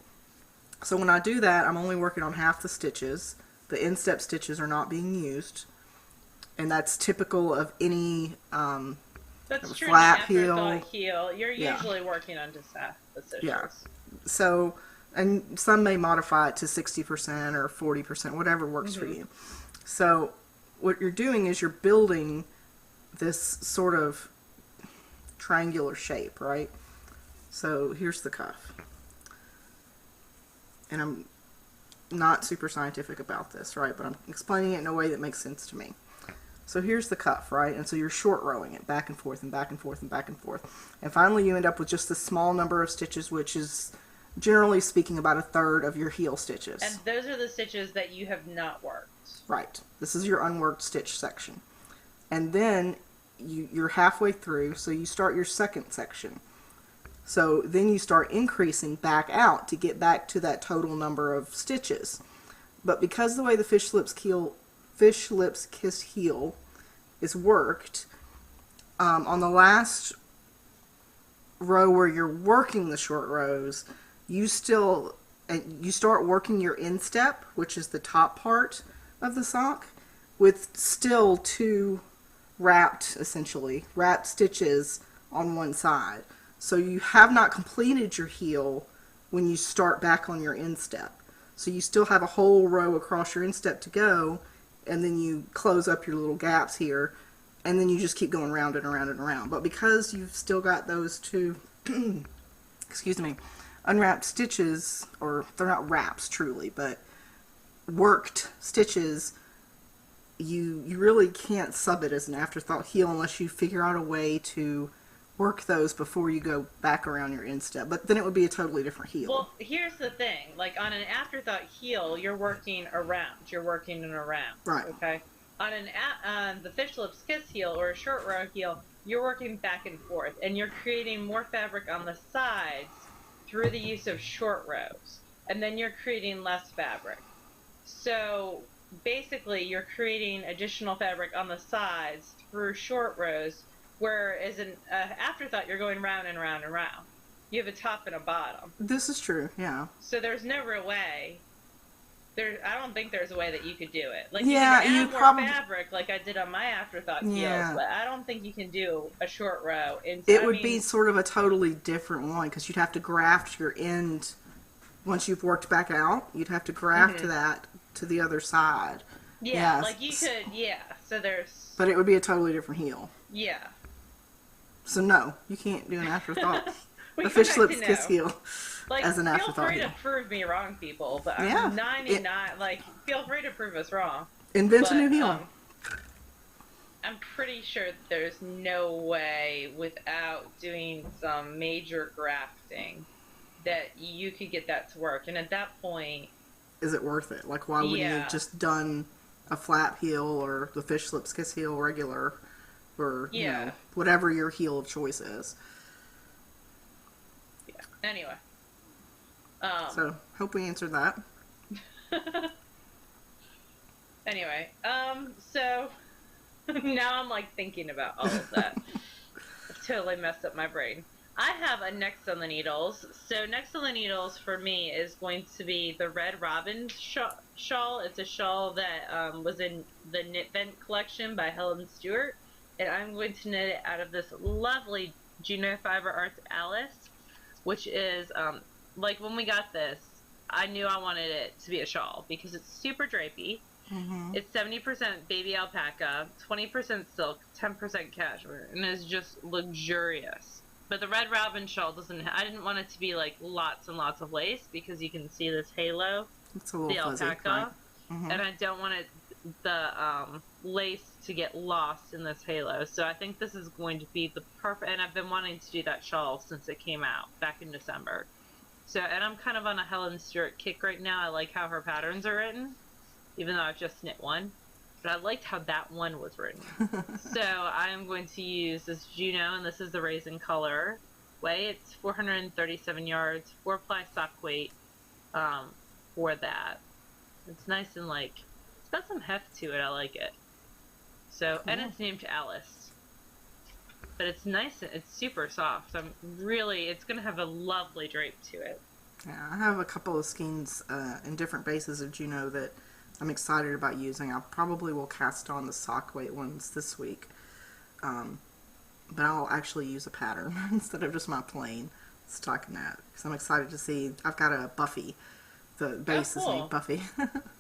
So when I do that, I'm only working on half the stitches. The instep stitches are not being used, and that's typical of any that's true. Flat heel. You're usually working on just half the stitches. Yeah. So, and some may modify it to 60% or 40%, whatever works for you. So what you're doing is you're building this sort of triangular shape, right? So here's the cuff. And I'm not super scientific about this, right? But I'm explaining it in a way that makes sense to me. So here's the cuff, right? And so you're short rowing it back and forth and back and forth and back and forth. And finally you end up with just a small number of stitches, which is generally speaking about a third of your heel stitches. And those are the stitches that you have not worked. Right. This is your unworked stitch section. And then you're halfway through, so you start your second section. So then you start increasing back out to get back to that total number of stitches. But because the way the Fish Lips Kiss heel is worked, on the last row where you're working the short rows, you start working your instep, which is the top part of the sock, with still two wrapped stitches on one side. So you have not completed your heel when you start back on your instep. So you still have a whole row across your instep to go, and then you close up your little gaps here, and then you just keep going round and around and around. But because you've still got those two, unwrapped stitches, or they're not wraps truly, but worked stitches, you really can't sub it as an afterthought heel unless you figure out a way to work those before you go back around your instep. But then it would be a totally different heel. Well, here's the thing. Like on an afterthought heel, you're working around. You're working and around. Right. Okay? On the Fish Lips Kiss heel or a short row heel, you're working back and forth. And you're creating more fabric on the sides through the use of short rows. And then you're creating less fabric. So basically, you're creating additional fabric on the sides through short rows, whereas an afterthought, you're going round and round and round. You have a top and a bottom. This is true, yeah. So there's no real way. I don't think there's a way that you could do it. Like yeah, you can add more fabric, like I did on my afterthought heels, but I don't think you can do a short row. It would be sort of a totally different one because you'd have to graft your end. Once you've worked back out, you'd have to graft that to the other side. Yeah, like you could, so there's... But it would be a totally different heel. Yeah. So no, you can't do an afterthought. The We go fish back to lips kiss no. heel Like, as an feel afterthought free to heel. prove me wrong, people, but Yeah. I'm 99. Like, feel free to prove us wrong. Invent a new But heel. I'm pretty sure that there's no way without doing some major grafting that you could get that to work. And at that point, Is it worth it? Like, why wouldn't you have yeah, just done a flap heel or the fish lips kiss heel regular, or yeah, whatever your heel of choice is? yeah. Anyway, So, hope we answered that. anyway, so now I'm like thinking about all of that. I've totally messed up my brain. I have a Next on the Needles. So Next on the Needles for me is going to be the Red Robin shawl. It's a shawl that was in the Knit Vent collection by Helen Stewart. And I'm going to knit it out of this lovely Juno Fiber Arts Alice, which is, like when we got this, I knew I wanted it to be a shawl because it's super drapey. Mm-hmm. It's 70% baby alpaca, 20% silk, 10% cashmere, and it's just luxurious. But the Red Robin shawl doesn't. I didn't want it to be like lots and lots of lace because you can see this halo, It's a little the fuzzy, alpaca, right? Mm-hmm. and I don't want the lace to get lost in this halo. So I think this is going to be the perfect. And I've been wanting to do that shawl since it came out back in December. So, and I'm kind of on a Helen Stewart kick right now. I like how her patterns are written, even though I've just knit one. But I liked how that one was written. So I am going to use this Juno, and this is the Raisin Color way. It's 437 yards, 4-ply sock weight for that. It's nice and like, it's got some heft to it. I like it. So, and it's named Alice. But it's nice, it's super soft. It's going to have a lovely drape to it. Yeah, I have a couple of skeins in different bases of Juno that I'm excited about using. I probably will cast on the sock weight ones this week. But I'll actually use a pattern instead of just my plain stockinette. Because I'm excited to see, I've got a Buffy. The base is named Buffy.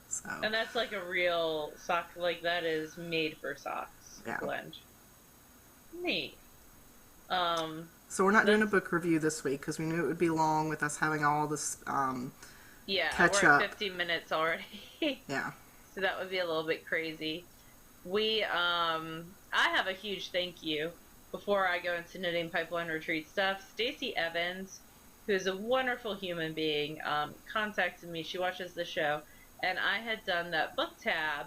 So. And that's like a real sock, like that is made for socks blend. Neat. So we're not doing a book review this week because we knew it would be long with us having all this catch we're up. at 50 minutes already. Yeah. So that would be a little bit crazy. I have a huge thank you before I go into Knitting Pipeline Retreat stuff. Stacey Evans, who is a wonderful human being, contacted me. She watches the show, and I had done that book tab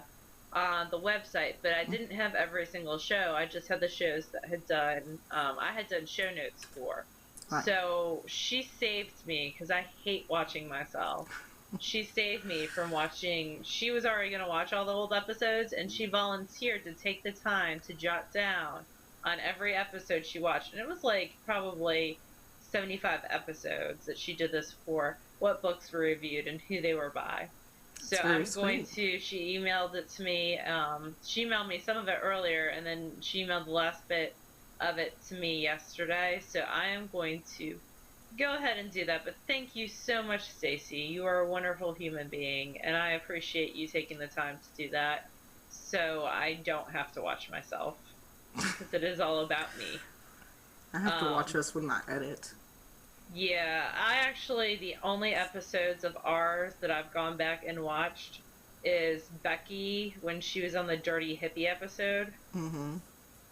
on the website, but I didn't have every single show. I just had the shows that I had done show notes for. Right. So she saved me because I hate watching myself. She saved me from watching. She was already going to watch all the old episodes, and she volunteered to take the time to jot down on every episode she watched. And it was like probably 75 episodes that she did this for, what books were reviewed and who they were by. So I'm going to, she emailed it to me. She emailed me some of it earlier, and then she emailed the last bit of it to me yesterday. So I am going to go ahead and do that. But thank you so much, Stacey. You are a wonderful human being, and I appreciate you taking the time to do that so I don't have to watch myself, because it is all about me. I have to watch us when I edit. Yeah, the only episodes of ours that I've gone back and watched is Becky when she was on the Dirty Hippie episode. Mm-hmm.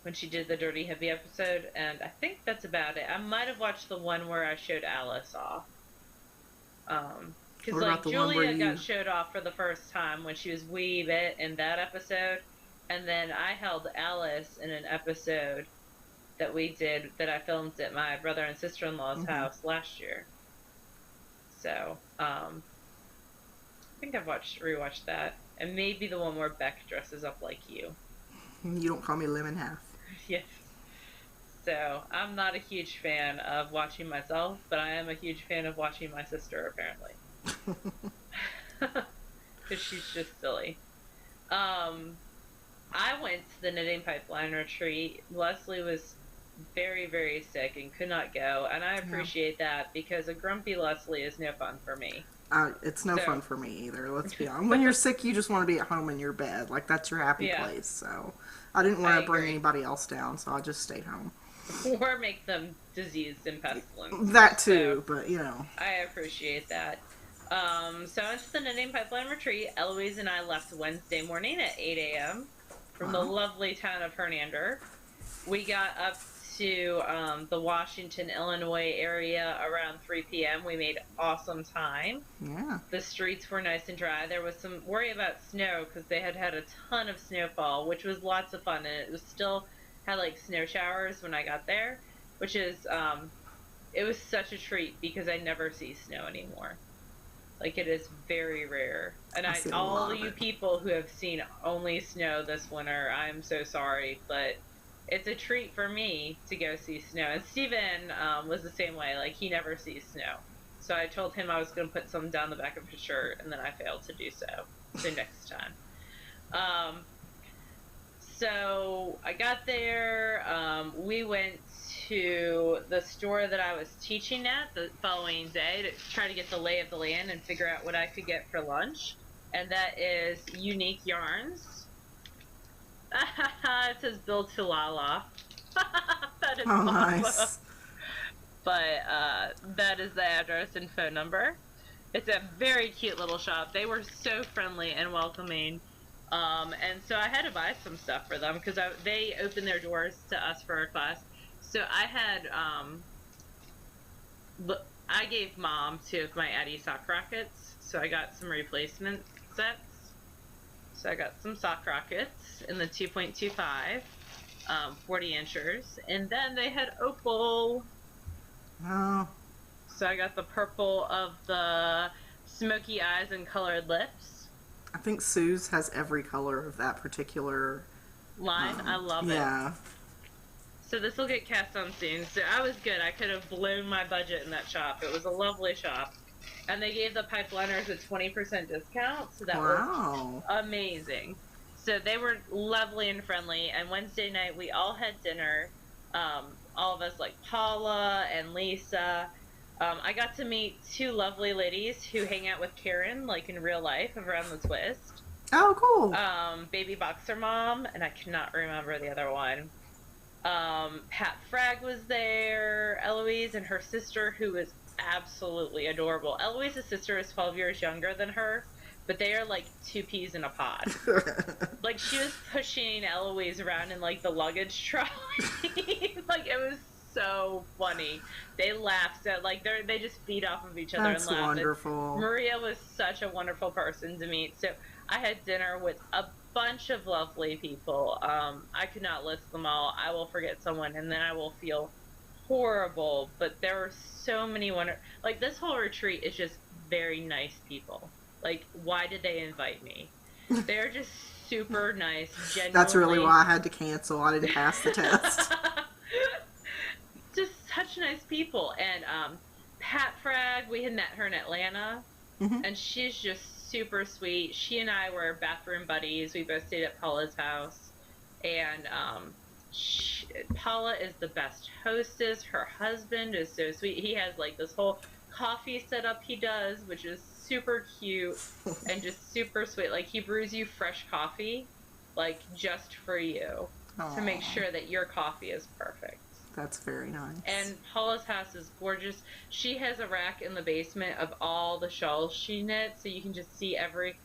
When she did the Dirty Hippie episode, and I think that's about it. I might have watched the one where I showed Alice off. Because like Julia got showed off for the first time when she was wee bit in that episode, and then I held Alice in an episode that we did, that I filmed at my brother and sister-in-law's house last year. So, I think I've rewatched that. And maybe the one where Beck dresses up like you. You don't call me Lemon Half. Yes. So, I'm not a huge fan of watching myself, but I am a huge fan of watching my sister, apparently. Because she's just silly. I went to the Knitting Pipeline Retreat. Leslie was very, very sick and could not go, and I appreciate that, because a grumpy Leslie is no fun for me. It's no fun for me either, let's be honest. When you're sick, you just want to be at home in your bed. Like, that's your happy place. So I didn't want to bring anybody else down, so I just stayed home. or make them diseased and pestilent. That too, So but you know. I appreciate that. So I went to the knitting pipeline retreat. Eloise and I left Wednesday morning at 8 a.m. from the Wow. lovely town of Hernander. We got up to the Washington, Illinois area around 3 p.m. We made awesome time. Yeah. The streets were nice and dry. There was some worry about snow because they had had a ton of snowfall, which was lots of fun, and it was still had like snow showers when I got there, which is it was such a treat because I never see snow anymore. Like, it is very rare. And I see a all lot of you it. people who have seen only snow this winter, I'm so sorry, but it's a treat for me to go see snow. And Steven was the same way. Like, he never sees snow. So I told him I was going to put some down the back of his shirt, and then I failed to do so. So next time. So I got there. We went to the store that I was teaching at the following day to try to get the lay of the land and figure out what I could get for lunch. And that is Unique Yarns. It says Bill Tulala. That is Oh, awesome. nice. But that is the address and phone number. It's a very cute little shop. They were so friendly and welcoming. And so I had to buy some stuff for them because they opened their doors to us for our class. So I had, I gave Mom 2 of my Addy sock rockets. So I got some replacement sets. So I got some sock rockets in the 2.25, 40 inchers. And then they had opal. Oh. So I got the purple of the smoky eyes and colored lips. I think Sue's has every color of that particular line. I love it. Yeah. So this will get cast on soon. So I was good. I could have blown my budget in that shop. It was a lovely shop. And they gave the pipeliners a 20% discount. So that was amazing. So they were lovely and friendly. And Wednesday night we all had dinner. All of us, like Paula and Lisa. I got to meet 2 lovely ladies who hang out with Karen, like in real life, around the twist. Oh, cool. Baby Boxer Mom, and I cannot remember the other one. Pat Frag was there. Eloise and her sister, who is absolutely adorable. Eloise's sister is 12 years younger than her, but they are like 2 peas in a pod. Like, she was pushing Eloise around in like the luggage trolley. Like, it was so funny. They laughed. So, like, they just feed off of each other. That's and laughed. wonderful. And Maria was such a wonderful person to meet. So I had dinner with a bunch of lovely people. I could not list them all. I will forget someone, and then I will feel horrible. But there were so many like, this whole retreat is just very nice people. Like, why did they invite me? They're just super nice, genuinely. That's really why I had to cancel. I didn't pass the test. Just such nice people. And Pat Frag, we had met her in Atlanta, and she's just super sweet. She and I were bathroom buddies. We both stayed at Paula's house. And Paula is the best hostess. Her husband is so sweet. He has like this whole coffee setup he does, which is super cute and just super sweet. Like, he brews you fresh coffee, like, just for you. Aww. To make sure that your coffee is perfect. That's very nice. And Paula's house is gorgeous. She has a rack in the basement of all the shawls she knits, so you can just see every.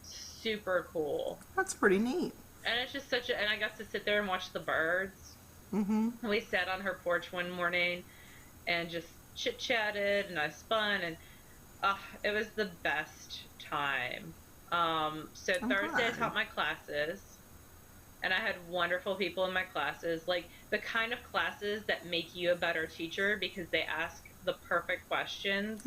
Super cool. That's pretty neat. And it's just and I got to sit there and watch the birds. We sat on her porch one morning and just chit-chatted, and I spun, and it was the best time. So Thursday I taught my classes. And I had wonderful people in my classes, like the kind of classes that make you a better teacher because they ask the perfect questions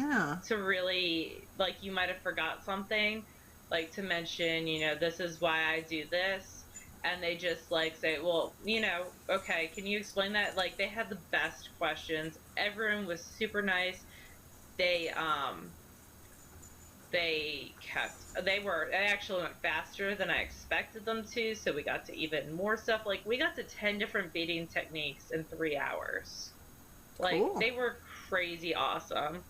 to really, like, you might have forgot something, like to mention, you know, this is why I do this. And they just like say, well, you know, okay, can you explain that? Like, they had the best questions. Everyone was super nice. They actually went faster than I expected them to, so we got to even more stuff. Like, we got to 10 different beading techniques in 3 hours. Like, cool. They were crazy awesome.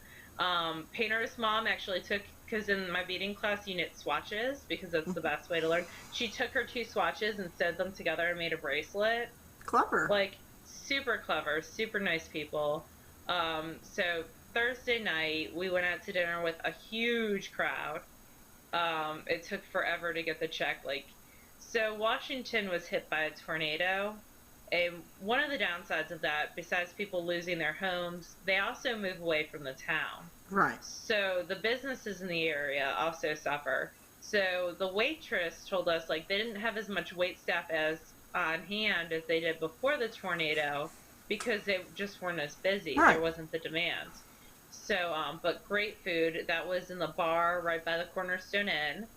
Painter's mom actually took, because in my beading class you knit swatches, because that's the best way to learn. She took her 2 swatches and sewed them together and made a bracelet. Clever. Like, super clever, super nice people. So Thursday night, we went out to dinner with a huge crowd. It took forever to get the check. So Washington was hit by a tornado. And one of the downsides of that, besides people losing their homes, they also move away from the town. Right. So the businesses in the area also suffer. So the waitress told us they didn't have as much wait staff as on hand as they did before the tornado because they just weren't as busy. Right. There wasn't the demand. So, but great food. That was in the bar right by the Cornerstone Inn.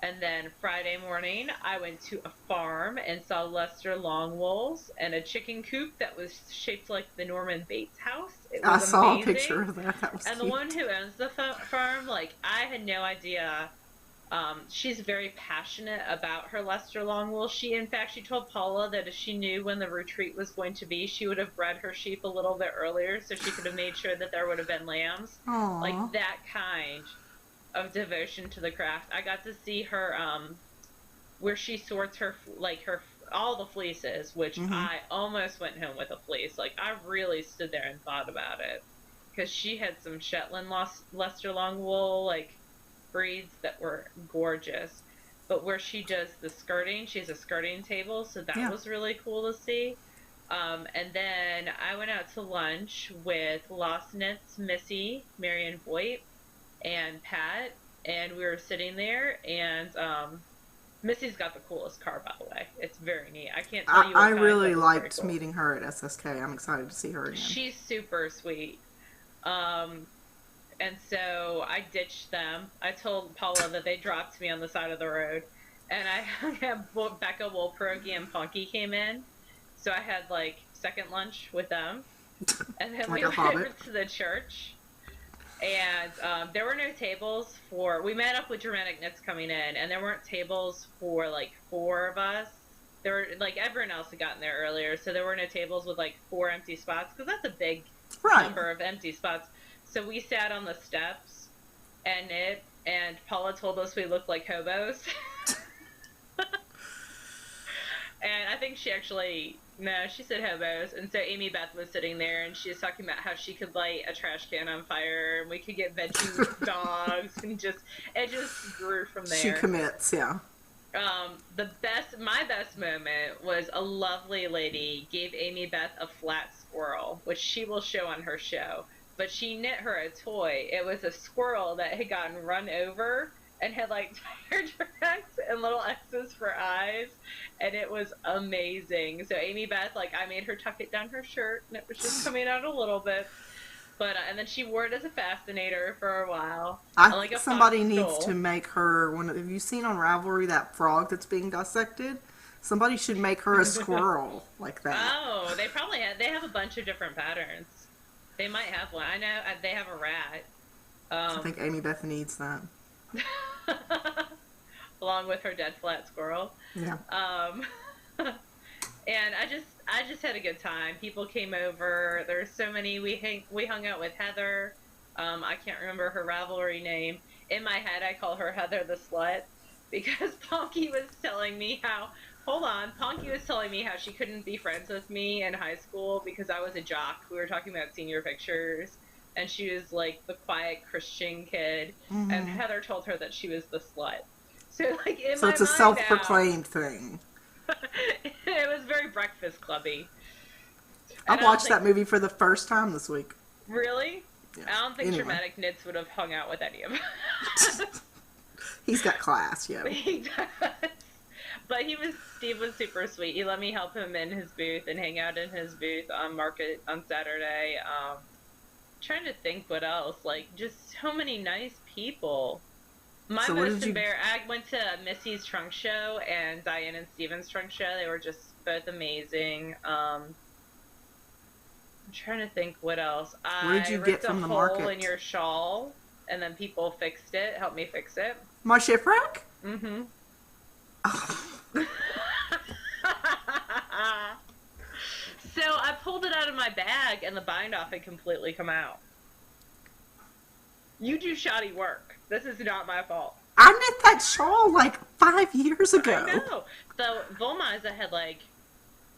And then Friday morning, I went to a farm and saw Lester Longwolves and a chicken coop that was shaped like the Norman Bates house. It was I saw amazing. a picture of that. That was and cute. The one who owns the farm, I had no idea. She's very passionate about her Lester Longwool. She told Paula that if she knew when the retreat was going to be, she would have bred her sheep a little bit earlier so she could have made sure that there would have been lambs. Aww. That kind of devotion to the craft. I got to see her where she sorts her all the fleeces, which I almost went home with a fleece. I really stood there and thought about it because she had some Shetland Lester Longwool breeds that were gorgeous. But where she does the skirting, she has a skirting table, so that was really cool to see. And then I went out to lunch with Lost Knits Missy, Marion Voigt, and Pat, and we were sitting there, and Missy's got the coolest car, by the way. It's very neat. I can't tell you what I kind, really but liked very cool. meeting her at SSK. I'm excited to see her again. She's super sweet. And so I ditched them. I told Paula that they dropped me on the side of the road, and I had Becca Wolperogi and Punky came in, so I had second lunch with them, and then we went over to the church. And there were no tables we met up with Dramatic Knits coming in, and there weren't tables for 4 of us. There were everyone else had gotten there earlier, so there were no tables with 4 empty spots because that's a big number of empty spots. So we sat on the steps and knit, and Paula told us we looked like hobos. And I think she said hobos. And so Amy Beth was sitting there, and she was talking about how she could light a trash can on fire, and we could get veggie dogs, and it just grew from there. She commits, yeah. My best moment was a lovely lady gave Amy Beth a flat squirrel, which she will show on her show. But she knit her a toy. It was a squirrel that had gotten run over and had tire tracks and little X's for eyes, and it was amazing. So Amy Beth, I made her tuck it down her shirt, and it was just coming out a little bit. But and then she wore it as a fascinator for a while. Somebody needs to make her one. Have you seen on Ravelry that frog that's being dissected? Somebody should make her a squirrel like that. Oh, they probably have. They have a bunch of different patterns. They might have one. I know they have a rat. I think Amy Beth needs that. Along with her dead flat squirrel. Yeah. And I just had a good time. People came over. There's so many. We hung out with Heather. I can't remember her Ravelry name. In my head, I call her Heather the Slut because Ponky was telling me how. Hold on. Ponky was telling me how she couldn't be friends with me in high school because I was a jock. We were talking about senior pictures, and she was the quiet Christian kid, and Heather told her that she was the slut. So it's a self-proclaimed thing. It was very Breakfast Clubby. I watched that movie for the first time this week. Really? Yeah. I don't think Dramatic Knits would have hung out with any of us. He's got class, yeah. He does. But Steve was super sweet. He let me help him in his booth and hang out in his booth on Market on Saturday. Trying to think what else. Just so many nice people. I went to Missy's trunk show and Diane and Steven's trunk show. They were just both amazing. I'm trying to think what else. What did you get from the market? I ripped a hole in your shawl, and then people fixed it, helped me fix it. My shipwreck? Mm-hmm. So I pulled it out of my bag, and the bind off had completely come out. You do shoddy work. This is not my fault. I knit that shawl 5 years ago. I know. So Volmaiza had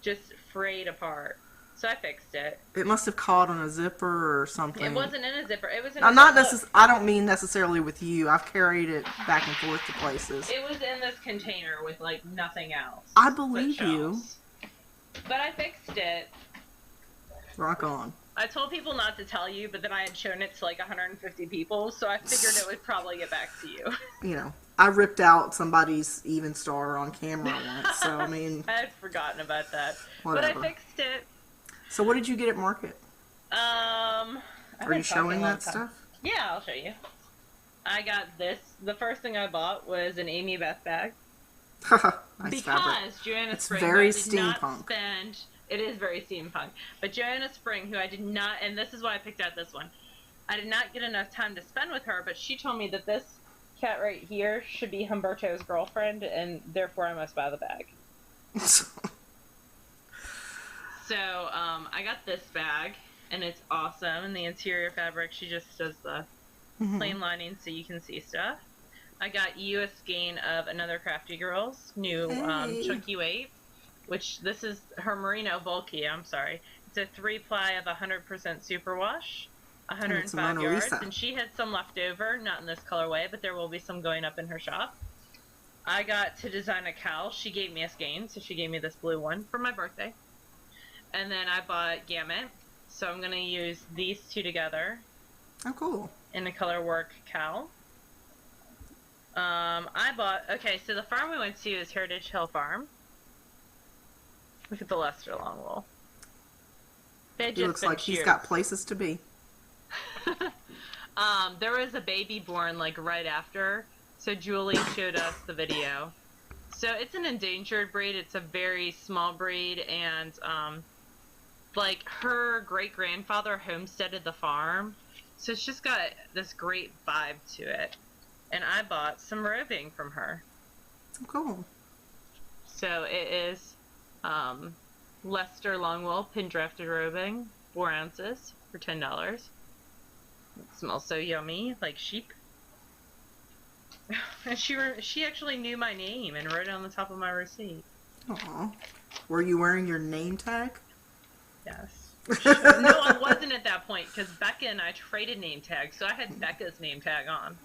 just frayed apart. So I fixed it. It must have caught on a zipper or something. It wasn't in a zipper. It was in I'm a not zipper. I don't mean necessarily with you. I've carried it back and forth to places. It was in this container with, like, nothing else. I believe you. But I fixed it. Rock on. I told people not to tell you, but then I had shown it to, like, 150 people, so I figured it would probably get back to you. You know, I ripped out somebody's Even Star on camera once, so I mean... I had forgotten about that. Whatever. But I fixed it. So what did you get at Market? Are you showing that stuff? Yeah, I'll show you. I got this. The first thing I bought was an Amy Beth bag. Nice because fabric. Joanna It's Spring, very who I did not steampunk. spend. It is very steampunk. But Joanna Spring, who I did not, and this is why I picked out this one. I did not get enough time to spend with her, but she told me that this cat right here should be Humberto's girlfriend, and therefore I must buy the bag. So, I got this bag, and it's awesome. And the interior fabric, she just does the plain lining so you can see stuff. I got you a skein of Another Crafty Girls, new chunky weight, which this is her Merino bulky, I'm sorry. It's a 3-ply of 100% superwash, 105 yards, and she had some left over, not in this colorway, but there will be some going up in her shop. I got to design a cowl. She gave me a skein, so she gave me this blue one for my birthday. And then I bought Gamut, so I'm going to use these two together. Oh, cool. In a color work cowl. So the farm we went to is Heritage Hill Farm. Look at the Lester long wool. He looks like he's got places to be. There was a baby born, like, right after, so Julie showed us the video. So it's an endangered breed. It's a very small breed, and, like, her great-grandfather homesteaded the farm, so it's just got this great vibe to it. And I bought some roving from her. Cool. So it is Lester Longwool pin drafted roving, 4 ounces for $10. It smells so yummy, like sheep. And she actually knew my name and wrote it on the top of my receipt. Aw. Were you wearing your name tag? Yes. No, I wasn't at that point, because Becca and I traded name tags, so I had Becca's name tag on.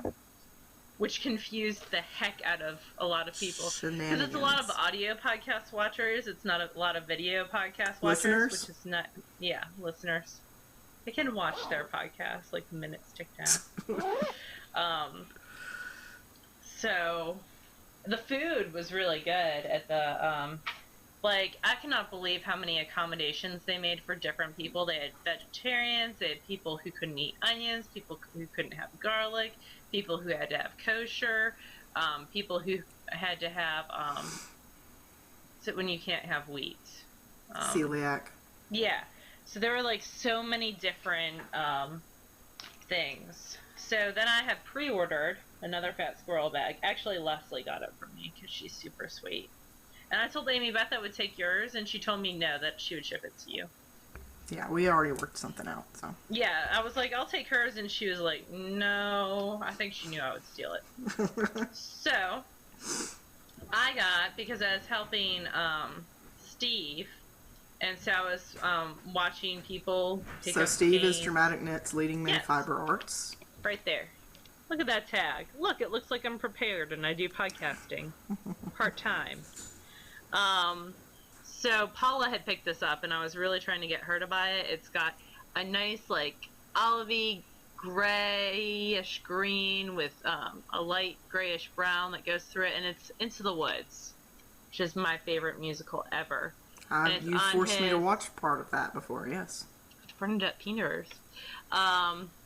Which confused the heck out of a lot of people. Because it's a lot of audio podcast watchers. It's not a lot of video podcast watchers. Listeners? Which is not... Yeah, listeners. They can watch their podcast, like, the minutes tick down. So, the food was really good at the... like, I cannot believe how many accommodations they made for different people. They had vegetarians, they had people who couldn't eat onions, people who couldn't have garlic, people who had to have kosher, people who had to have, when you can't have wheat. Celiac. Yeah. So there were, like, so many different things. So then I had pre-ordered another Fat Squirrel bag. Actually, Leslie got it for me because she's super sweet. And I told Amy Beth I would take yours, and she told me no, that she would ship it to you. Yeah, we already worked something out, so. Yeah, I was like, I'll take hers, and she was like, no. I think she knew I would steal it. So, I got, because I was helping Steve, and so I was watching people pick up Steve skeins. is Dramatic Knit's leading man fiber arts. Right there. Look at that tag. Look, it looks like I'm prepared, and I do podcasting. Part-time. So Paula had picked this up, and I was really trying to get her to buy it. It's got a nice, like, olivey, grayish green with a light grayish brown that goes through it, and it's Into the Woods, which is my favorite musical ever. You forced me to watch part of that before, yes. Bernadette Peters.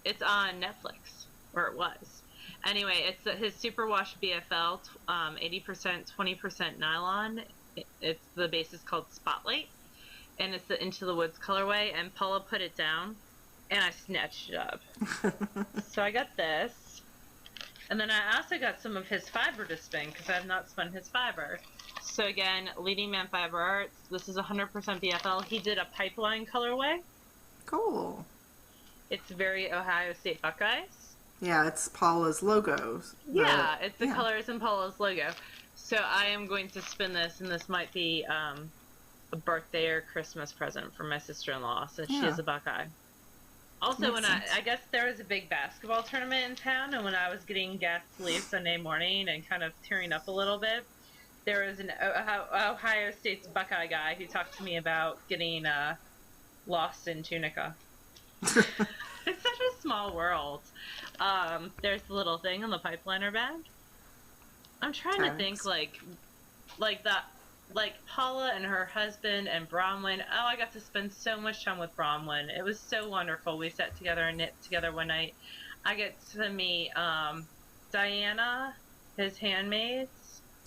It's on Netflix, or it was. Anyway, it's his Superwash BFL, 80%, 20% nylon. It's the base is called Spotlight, and it's the Into the Woods colorway. And Paula put it down, and I snatched it up. So I got this, and then I also got some of his fiber to spin because I have not spun his fiber. So again, Leading Man Fiber Arts. This is 100% BFL. He did a pipeline colorway. Cool. It's very Ohio State Buckeyes. Yeah, it's Paula's logo. Yeah, it's the colors in Paula's logo. So I am going to spin this, and this might be a birthday or Christmas present for my sister-in-law since she Yeah. is a Buckeye. Also, Makes when sense. I guess there was a big basketball tournament in town, and when I was getting gas to leave Sunday morning and kind of tearing up a little bit, there was an Ohio State's Buckeye guy who talked to me about getting lost in Tunica. It's such a small world. There's the little thing on the pipeliner bag. I'm trying to think Tags. like that, like Paula and her husband and Bronwyn. Oh, I got to spend so much time with Bronwyn. It was so wonderful. We sat together and knit together one night. I get to meet Diana, his handmaids.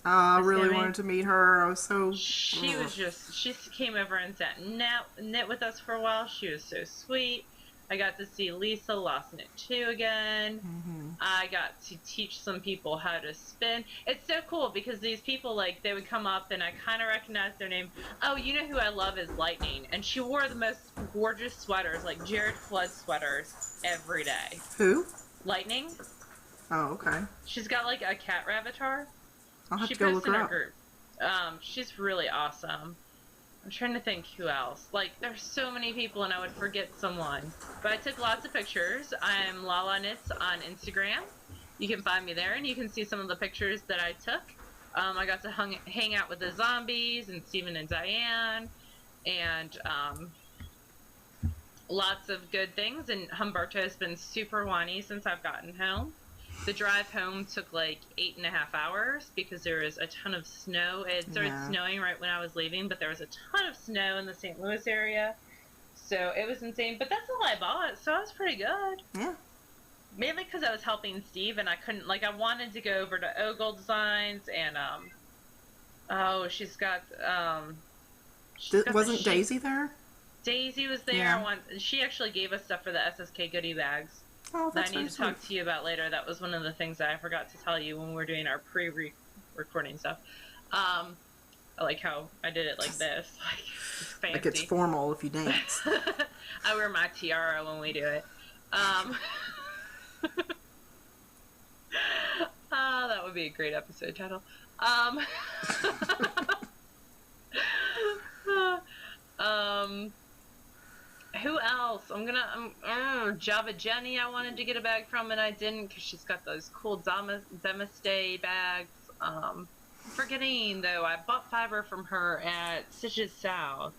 I His really handmaid. wanted to meet her. I was so. She was just, she came over and sat and knit with us for a while. She was so sweet. I got to see Lisa Lost Knit 2 again. Mm-hmm. I got to teach some people how to spin. It's so cool because these people, like, they would come up and I kind of recognized their name. Oh, you know who I love is Lightning. And she wore the most gorgeous sweaters, like Jared Flood sweaters, every day. Who? Lightning. Oh, okay. She's got, like, a cat avatar. I'll have She to go posts look in her her up. group. She's really awesome. I'm trying to think who else. Like, there's so many people and I would forget someone. But I took lots of pictures. I'm Lala Knits on Instagram. You can find me there and you can see some of the pictures that I took. I got to hang out with the zombies and Stephen and Diane. And lots of good things. And Humberto's been super whiny since I've gotten home. The drive home took like 8.5 hours because there was a ton of snow. It started snowing right when I was leaving, but there was a ton of snow in the St. Louis area. So it was insane. But that's all I bought, so I was pretty good. Yeah. Mainly because I was helping Steve and I couldn't, like, I wanted to go over to Ogle Designs and, oh, she's got Wasn't Daisy there? Daisy was there. Yeah. She actually gave us stuff for the SSK goodie bags. Oh, that's that I need to talk to you about later. That was one of the things that I forgot to tell you when we were doing our pre-recording stuff. I like how I did it like this. Like, it's fancy. Like it's formal if you dance. I wear my tiara when we do it. That would be a great episode title. Who else? Java Jenny I wanted to get a bag from and I didn't because she's got those cool Demistay bags. Forgetting though, I bought fiber from her at Stitches South.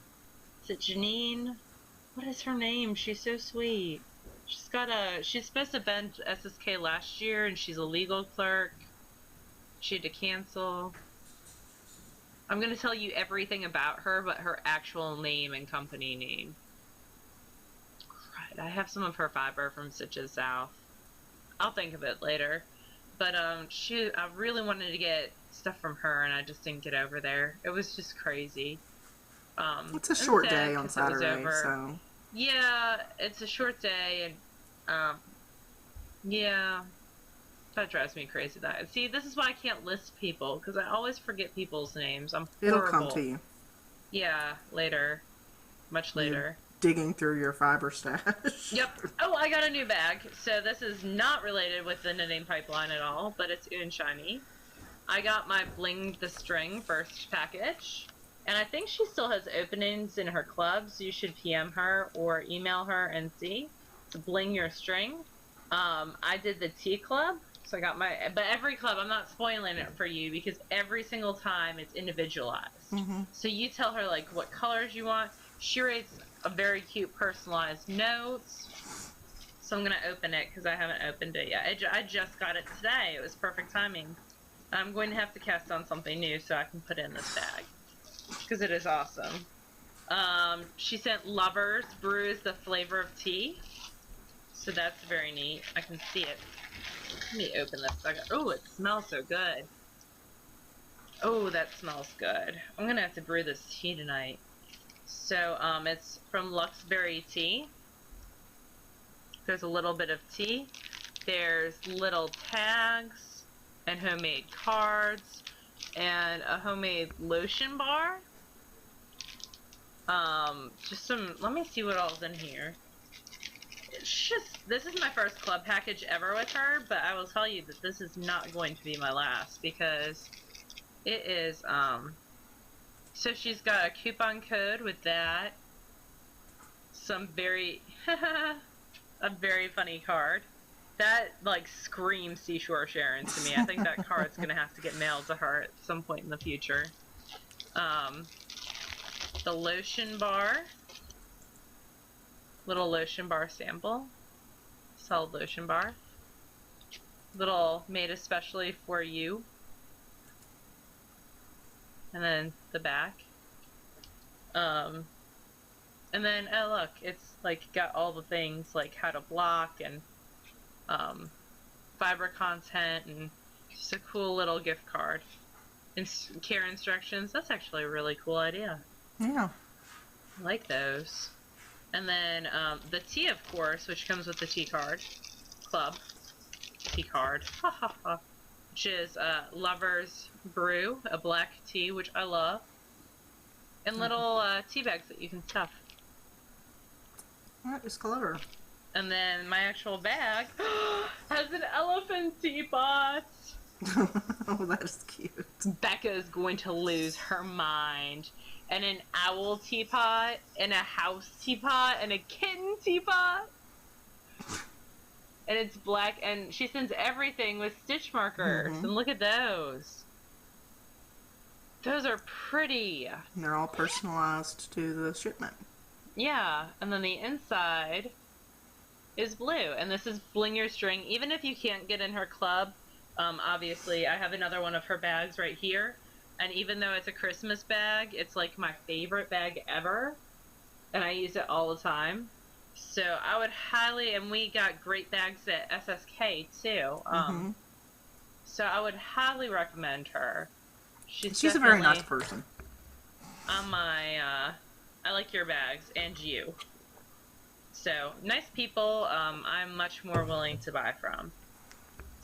Is it Janine? What is her name? She's so sweet. She's supposed to have been SSK last year and she's a legal clerk. She had to cancel. I'm going to tell you everything about her, but her actual name and company name. I have some of her fiber from Stitches South. I'll think of it later. But I really wanted to get stuff from her, and I just didn't get over there. It was just crazy. It's a short day on Saturday, so... Yeah, it's a short day, and, yeah, that drives me crazy. See, this is why I can't list people, because I always forget people's names. I'm horrible. It'll come to you. Yeah, later. Much later. Digging through your fiber stash. Yep. Oh, I got a new bag. So this is not related with the knitting pipeline at all, but it's and shiny. I got my Bling the String first package, and I think she still has openings in her club, so you should PM her or email her and see. It's Bling Your String. I did the Tea Club, so I got but every club, I'm not spoiling it for you because every single time it's individualized. Mm-hmm. So you tell her like what colors you want. She writes a very cute personalized notes. So I'm going to open it because I haven't opened it yet. I just got it today. It was perfect timing. I'm going to have to cast on something new so I can put it in this bag because it is awesome. She sent Lovers Brews the Flavor of Tea. So that's very neat. I can see it. Let me open this. Oh, it smells so good. Oh, that smells good. I'm going to have to brew this tea tonight. So, it's from Luxberry Tea. There's a little bit of tea. There's little tags and homemade cards and a homemade lotion bar. Let me see what all's in here. This is my first club package ever with her, but I will tell you that this is not going to be my last because it is, So she's got a coupon code with that. Some very a very funny card. That like screams Seashore Sharon to me. I think that card's gonna have to get mailed to her at some point in the future. The lotion bar. Little lotion bar sample. Solid lotion bar. Little made especially for you. And then the back. And then, oh look, it's like got all the things like how to block and fiber content and just a cool little gift card. And care instructions. That's actually a really cool idea. Yeah. I like those. And then the tea, of course, which comes with the tea card. Club. Tea card. Ha ha ha. Which is Lover's Brew, a black tea, which I love. And little tea bags that you can stuff. That is clever. And then my actual bag has an elephant teapot. Oh, that is cute. Becca is going to lose her mind. And an owl teapot, and a house teapot, and a kitten teapot. And it's black, and she sends everything with stitch markers. And look at those. Those are pretty. And they're all personalized to the shipment. Yeah, and then the inside is blue. And this is Bling Your String. Even if you can't get in her club, obviously, I have another one of her bags right here. And even though it's a Christmas bag, it's like my favorite bag ever. And I use it all the time. So I would highly, and we got great bags at SSK too. So I would highly recommend her. She's a very nice person. On my, I like your bags and you. So nice people. I'm much more willing to buy from.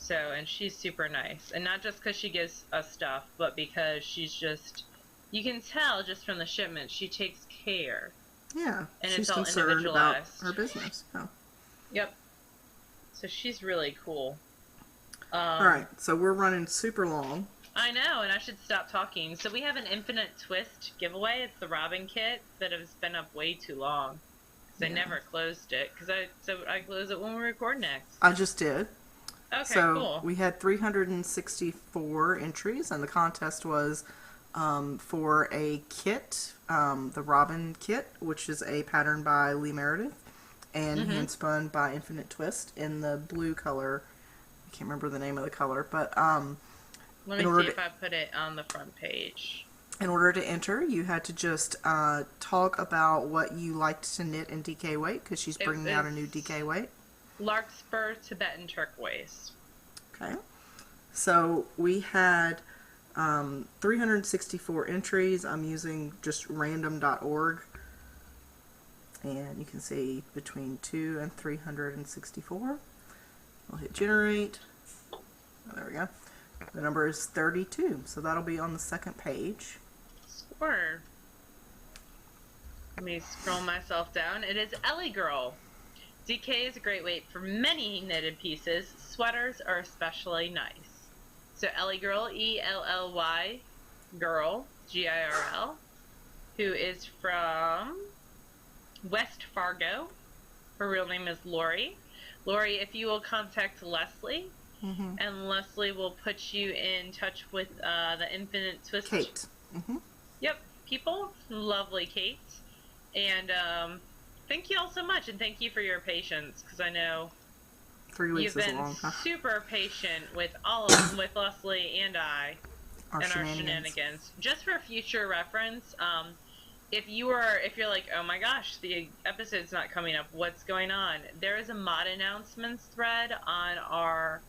So, and she's super nice. And not just because she gives us stuff, but because she's just, you can tell just from the shipment, she takes care. Yeah, and she's it's all concerned about individualized. her business. Yeah. Yep. So she's really cool. All right, so we're running super long. I know, and I should stop talking. So we have an Infinite Twist giveaway. It's the Robin kit that has been up way too long. Because I never closed it. Because I close it when we record next. I just did. Okay, so cool. We had 364 entries, and the contest was for a kit, the Robin kit, which is a pattern by Lee Meredith and hand spun by Infinite Twist in the blue color. I can't remember the name of the color, but let me see if I put it on the front page. In order to enter, you had to just talk about what you liked to knit in DK weight, because she's bringing out a new DK weight. Larkspur Tibetan Turquoise. Okay. So we had 364 entries. I'm using just random.org. And you can see between 2 and 364. We'll hit generate. Oh, there we go. The number is 32. So that'll be on the second page. Score. Let me scroll myself down. It is Ellie Girl. DK is a great weight for many knitted pieces. Sweaters are especially nice. So Ellie Girl, E-L-L-Y, Girl, G-I-R-L, who is from West Fargo. Her real name is Lori. Lori, if you will contact Leslie, and Leslie will put you in touch with the Infinite Twist. Kate. Yep, people. Lovely Kate. And thank you all so much, and thank you for your patience, because I know 3 weeks you've is been a long time. super patient with all of them, with Leslie and I, Our and our shenanigans. Just for future reference, if you're like, oh my gosh, the episode's not coming up, what's going on? There is a mod announcements thread on our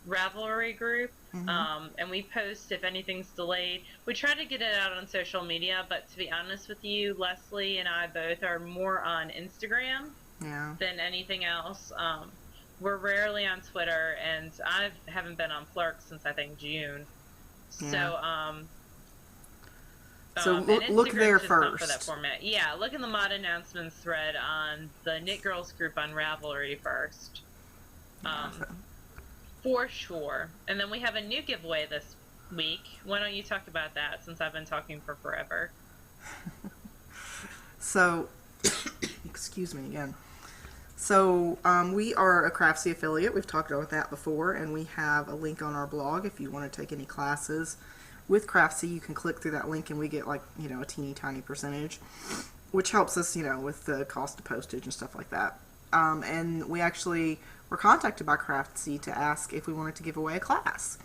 Ravelry group, and we post if anything's delayed. We try to get it out on social media, but to be honest with you, Leslie and I both are more on Instagram than anything else. We're rarely on Twitter, and I haven't been on Flirk since I think June. So look there first. Not for that format. Yeah, look in the mod announcements thread on the Knit Girls group on Ravelry first. For sure. And then we have a new giveaway this week. Why don't you talk about that, since I've been talking for forever? So, excuse me again. So, we are a Craftsy affiliate. We've talked about that before, and we have a link on our blog. If you want to take any classes with Craftsy, you can click through that link, and we get, like, you know, a teeny tiny percentage, which helps us, you know, with the cost of postage and stuff like that. And we actually were contacted by Craftsy to ask if we wanted to give away a class.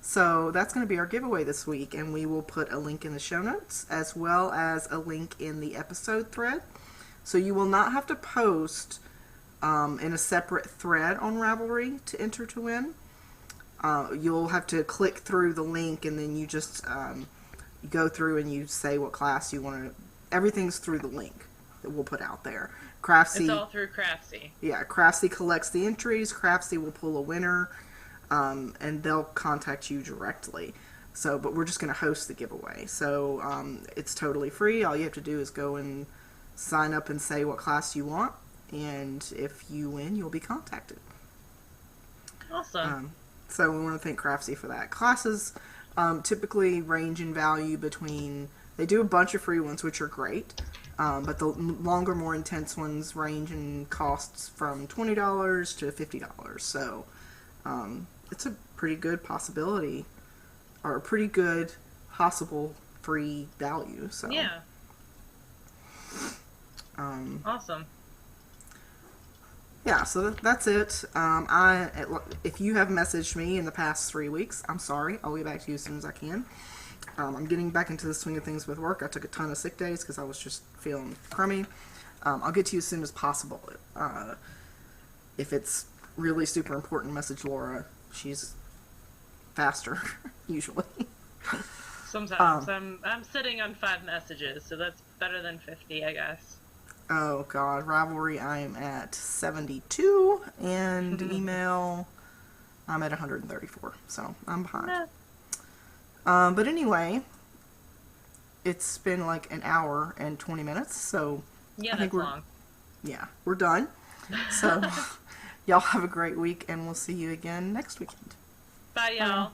So that's going to be our giveaway this week, and we will put a link in the show notes as well as a link in the episode thread. So you will not have to post in a separate thread on Ravelry to enter to win. You'll have to click through the link, and then you just you go through and you say what class you want to. Everything's through the link that we'll put out there. Craftsy. It's all through Craftsy. Yeah, Craftsy collects the entries. Craftsy will pull a winner. And they'll contact you directly. So, but we're just going to host the giveaway. So, it's totally free. All you have to do is go and sign up and say what class you want. And if you win, you'll be contacted. Awesome. So we want to thank Craftsy for that. Classes typically range in value between, they do a bunch of free ones, which are great. But the longer, more intense ones range in costs from $20 to $50. So, it's a pretty good possibility, or a pretty good possible free value. So yeah, awesome. Yeah, so that's it. If you have messaged me in the past 3 weeks, I'm sorry. I'll get back to you as soon as I can. I'm getting back into the swing of things with work. I took a ton of sick days because I was just feeling crummy. I'll get to you as soon as possible. If it's really super important, message Laura. She's faster, usually. Sometimes. I'm sitting on 5 messages, so that's better than 50, I guess. Oh, God. Ravelry, I am at 72, and email, I'm at 134, so I'm behind. Yeah. But anyway, it's been like an hour and 20 minutes, so Yeah, I think that's long. Yeah, we're done. So, y'all have a great week, and we'll see you again next weekend. Bye, y'all.